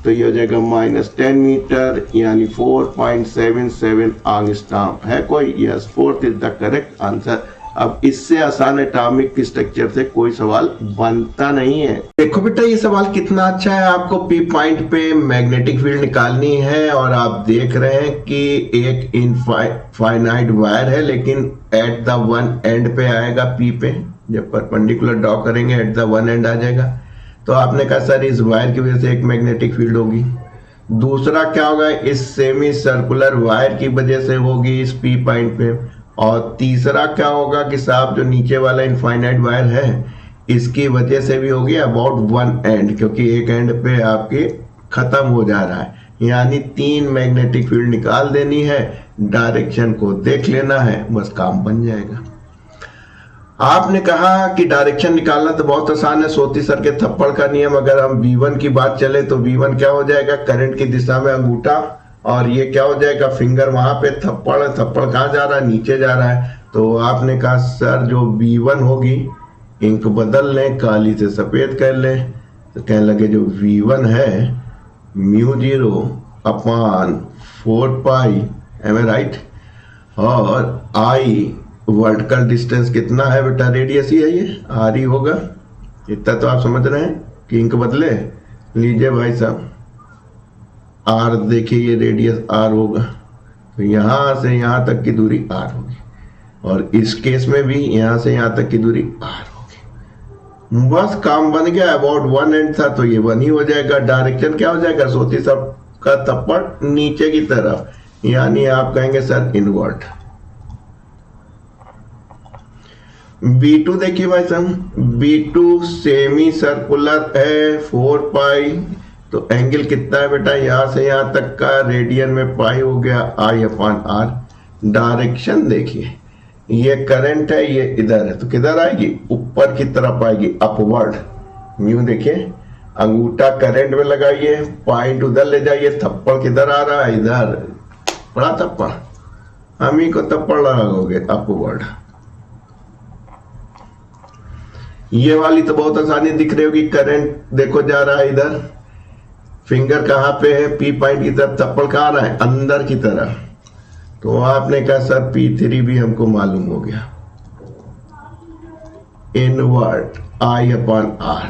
तो ये हो जाएगा -10 मीटर यानी 4.77 आंगस्टाम। है कोई? Yes, 4th is the correct answer. अब इससे आसान एटॉमिक स्ट्रक्चर से कोई सवाल बनता नहीं है। देखो बेटा ये सवाल कितना अच्छा है। आपको पी पॉइंट पे मैग्नेटिक फील्ड निकालनी है और आप देख रहे हैं कि एक इनफाइनाइट वायर है, लेकिन एट द वन एंड पे आएगा पी पे, जब परपेंडिकुलर ड्रॉ करेंगे एट द वन एंड आ जाएगा। तो आपने कहा सर इस वायर की वजह से एक मैग्नेटिक फील्ड होगी। दूसरा क्या होगा, इस सेमी सर्कुलर वायर की वजह से होगी इस पी पॉइंट पे। और तीसरा क्या होगा कि साहब जो नीचे वाला इनफाइनाइट वायर है इसकी वजह से भी होगी अबाउट वन एंड, क्योंकि एक एंड पे आपके खत्म हो जा रहा है। यानी 3 मैग्नेटिक फील्ड निकाल देनी है, डायरेक्शन को देख लेना है, बस काम बन जाएगा। आपने कहा कि डायरेक्शन निकालना तो बहुत आसान है, सोती सर के थप्पड़ का नियम। अगर हम V1 की बात चले तो V1 क्या हो जाएगा, करंट की दिशा में अंगूठा, और ये क्या हो जाएगा फिंगर, वहां पे थप्पड़, थप्पड़ कहाँ जा रहा है, नीचे जा रहा है। तो आपने कहा सर जो V1 होगी, इंक बदल लें, काली से सफेद कर लें। तो कहने लगे जो V1 है μ0 upon 4 pi, M I right, और I वर्टिकल डिस्टेंस कितना है बेटा, रेडियस ही है, ये आर ही होगा। इतना तो आप समझ रहे हैं कि इंक बदले। लीजिए भाई साहब, आर देखिए, ये रेडियस आर होगा, तो यहां से यहां तक की दूरी आर होगी, और इस केस में भी यहां से यहां तक की दूरी आर होगी। बस काम बन गया। अबाउट वन एंड था तो ये वन ही हो जाएगा। डायरेक्शन क्या हो जाएगा, सोती सब का थप्पड़ नीचे की तरफ, यानी आप कहेंगे सर इनवर्ट। B2 देखिए भाई साहब, B2 सेमी सर्कुलर है 4 पाई, तो एंगल कितना है बेटा, यहां से यहां तक का रेडियन में पाई हो गया I अपॉन R। डायरेक्शन देखिए, ये करंट है, ये इधर है, तो किधर आएगी, ऊपर की तरफ आएगी, अपवर्ड। न्यू देखिए, अंगूठा करंट में लगाइए, पॉइंट उधर ले जाइए, थप्पड़ किधर आ रहा है, इधर बड़ा थप्पड़, हम ही को थप्पड़ लगाओगे, अपवर्ड। ये वाली तो बहुत आसानी दिख रही होगी, करंट देखो जा रहा है इधर, फिंगर कहां पे है, पी पॉइंट की तरफ, थप्पड़ कहां रहा है, अंदर की तरफ। तो आपने कहा सर P3 भी हमको मालूम हो गया, इनवर्ट I अपॉन R।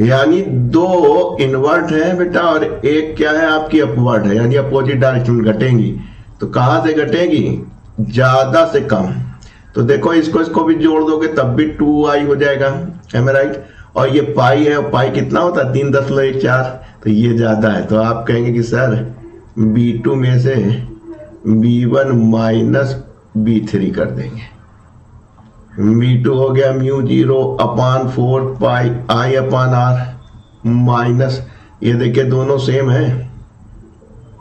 यानी 2 इनवर्ट है बेटा, और एक क्या है आपकी अपवर्ड है, यानी अपोजिट डायरेक्शन घटेंगी। तो कहां से घटेगी, ज्यादा से कम। तो देखो इसको भी जोड़ दोगे तब भी 2I हो जाएगा, एम आई राइट। और ये पाई है, और पाई कितना होता है 3.14, तो ये ज्यादा है। तो आप कहेंगे कि सर B2 में से B1 माइनस B3 कर देंगे। B2 हो गया μ0 upon 4 pi I upon R minus, ये देखिए दोनों सेम है,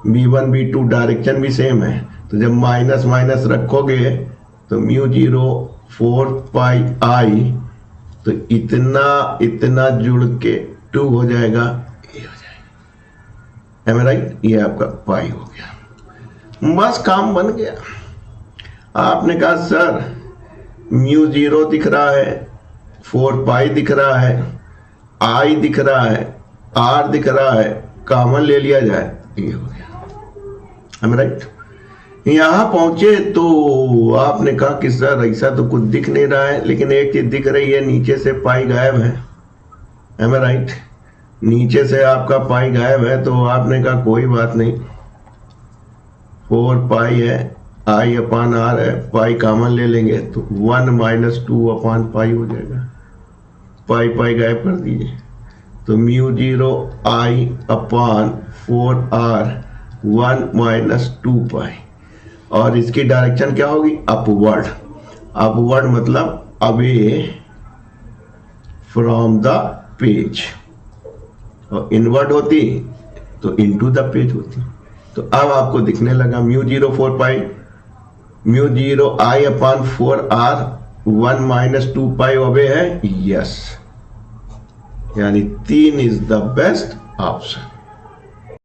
B1 B2 डायरेक्शन भी सेम है, तो जब माइनस माइनस रखोगे तो μ0 4 पाई I, तो इतना जुड़ के 2 हो जाएगा, ये हो जाएगा, एम आई राइट। ये आपका पाई हो गया, बस काम बन गया। आपने कहा सर μ0 दिख रहा है, 4 पाई दिख रहा है, I दिख रहा है, R दिख रहा है, कॉमन ले लिया जाए, ये हो गया, एम आई राइट। यहां पहुंचे तो आपने कहा कि सर ऐसा तो कुछ दिख नहीं रहा है, लेकिन एक चीज दिख रही है, नीचे से पाई गायब है, एम आई राइट। नीचे से आपका पाई गायब है, तो आपने कहा कोई बात नहीं, 4 पाई है, I अपॉन R है, पाई कॉमन ले लेंगे, तो 1 माइनस 2 अपॉन पाई हो जाएगा, पाई पाई गायब कर दीजिए, तो μ0 I अपॉन 4R 1 माइनस 2 पाई। और इसकी डायरेक्शन क्या होगी, अपवर्ड। अपवर्ड मतलब अवे फ्रॉम द पेज, और इनवर्ड होती तो इनटू द पेज होती। तो अब आपको दिखने लगा μ0 4 पाई, μ0 I upon 4R 1 minus 2 pi away है, यस, यानी 3 इज द बेस्ट ऑप्शन।